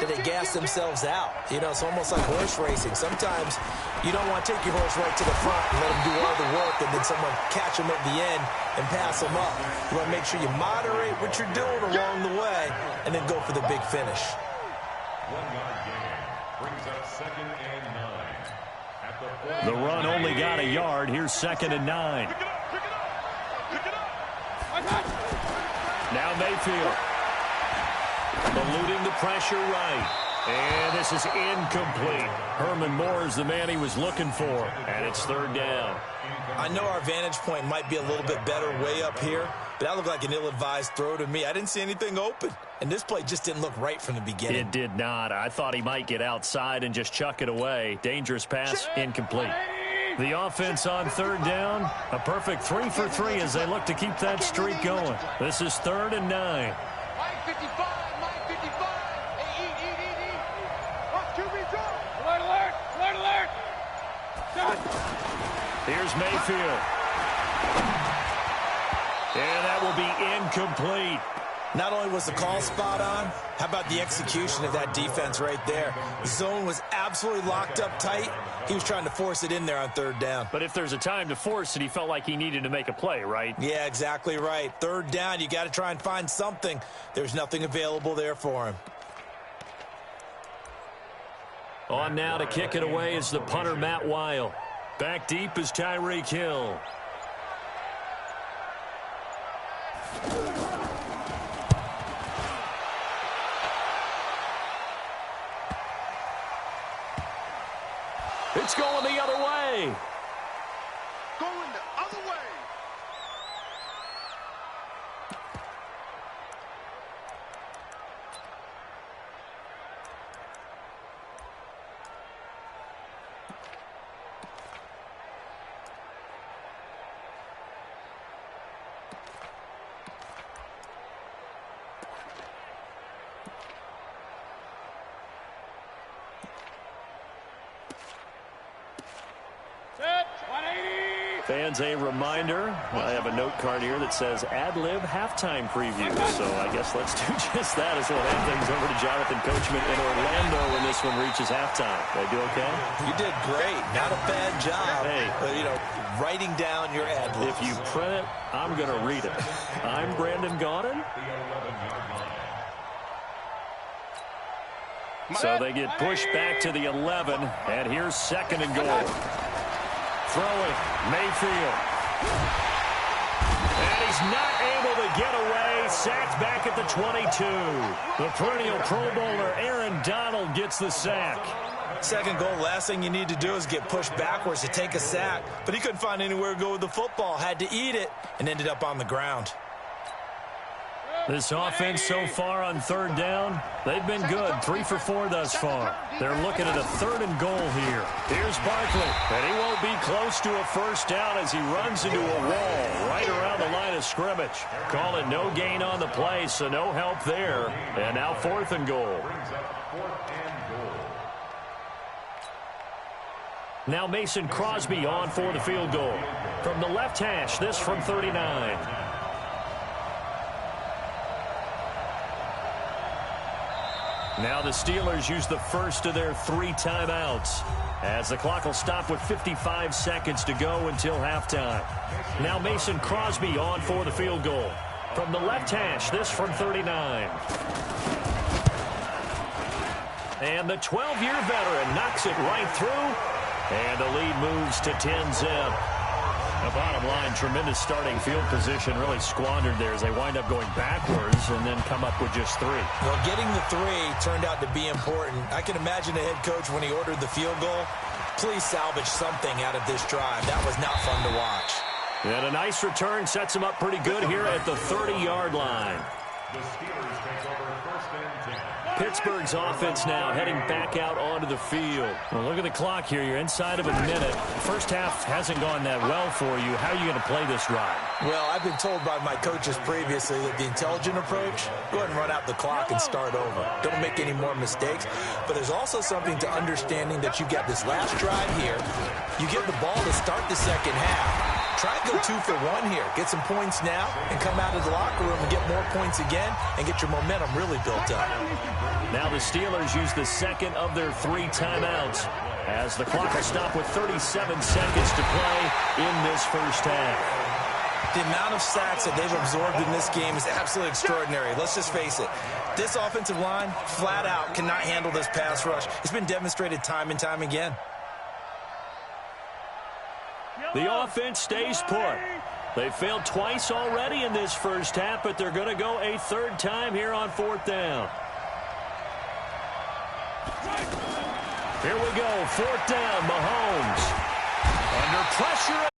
that they gas themselves out. You know, it's almost like horse racing. Sometimes you don't want to take your horse right to the front and let him do all the work, and then someone catch him at the end and pass him up. You want to make sure you moderate what you're doing along the way and then go for the big finish. 1-yard gain brings up 2nd and 9. The run only got a yard. Here's 2nd and 9. Now Mayfield. Eluding the pressure right. And this is incomplete. Herman Moore is the man he was looking for. And it's 3rd down. I know our vantage point might be a little bit better way up here, but that looked like an ill-advised throw to me. I didn't see anything open. And this play just didn't look right from the beginning. It did not. I thought he might get outside and just chuck it away. Dangerous pass, incomplete. The offense on 3rd down, a perfect 3 for 3 as they look to keep that streak going. This is 3rd and 9. Mike 55, Mike 55. Hey, Watch QB draw. Alert, alert. Here's Mayfield. And that will be incomplete. Not only was the call spot on, how about the execution of that defense right there? The zone was absolutely locked up tight. He was trying to force it in there on 3rd down. But if there's a time to force it, he felt like he needed to make a play, right? Yeah, exactly right. 3rd down, you got to try and find something. There's nothing available there for him. On now to kick it away is the punter, Matt Weil. Back deep is Tyreek Hill. It's going the other way. Going the other way. Fans, a reminder, I have a note card here that says ad-lib halftime preview. So I guess let's do just that as we'll hand things over to Jonathan Coachman in Orlando when this one reaches halftime. Did I do okay? You did great. Not a bad job. Hey. Writing down your ad-libs. If you print it, I'm going to read it. I'm Brandon Gaudin. So they get pushed back to the 11, and here's 2nd and goal. Throwing, Mayfield. And he's not able to get away. Sacked back at the 22. The perennial Pro Bowler Aaron Donald gets the sack. 2nd goal, last thing you need to do is get pushed backwards to take a sack. But he couldn't find anywhere to go with the football. Had to eat it and ended up on the ground. This offense so far on 3rd down, they've been good. 3 for 4 thus far. They're looking at a 3rd and goal here. Here's Barkley, and he won't be close to a 1st down as he runs into a wall right around the line of scrimmage. Call it no gain on the play, so no help there. And now 4th and goal. Now Mason Crosby on for the field goal. From the left hash, this from 39. Now the Steelers use the first of their 3 timeouts as the clock will stop with 55 seconds to go until halftime. Now Mason Crosby on for the field goal. From the left hash, this from 39. And the 12-year veteran knocks it right through, and the lead moves to 10-zip. The bottom line, tremendous starting field position, really squandered there as they wind up going backwards and then come up with just 3. Well, getting the 3 turned out to be important. I can imagine the head coach when he ordered the field goal. Please salvage something out of this drive. That was not fun to watch. And a nice return sets him up pretty good here at the 30-yard line. The Steelers take over 1st and 10. Pittsburgh's offense now heading back out onto the field. Well, look at the clock here. You're inside of a minute. First half hasn't gone that well for you. How are you going to play this drive? Well, I've been told by my coaches previously that the intelligent approach, go ahead and run out the clock and start over. Don't make any more mistakes. But there's also something to understanding that you get this last drive here. You get the ball to start the 2nd half. Try and go 2 for 1 here. Get some points now and come out of the locker room and get more points again and get your momentum really built up. Now the Steelers use the 2nd of their 3 timeouts as the clock will stop with 37 seconds to play in this first half. The amount of sacks that they've absorbed in this game is absolutely extraordinary. Let's just face it. This offensive line, flat out, cannot handle this pass rush. It's been demonstrated time and time again. The offense stays put. They failed twice already in this first half, but they're going to go a 3rd time here on 4th down. Here we go, 4th down, Mahomes. Under pressure.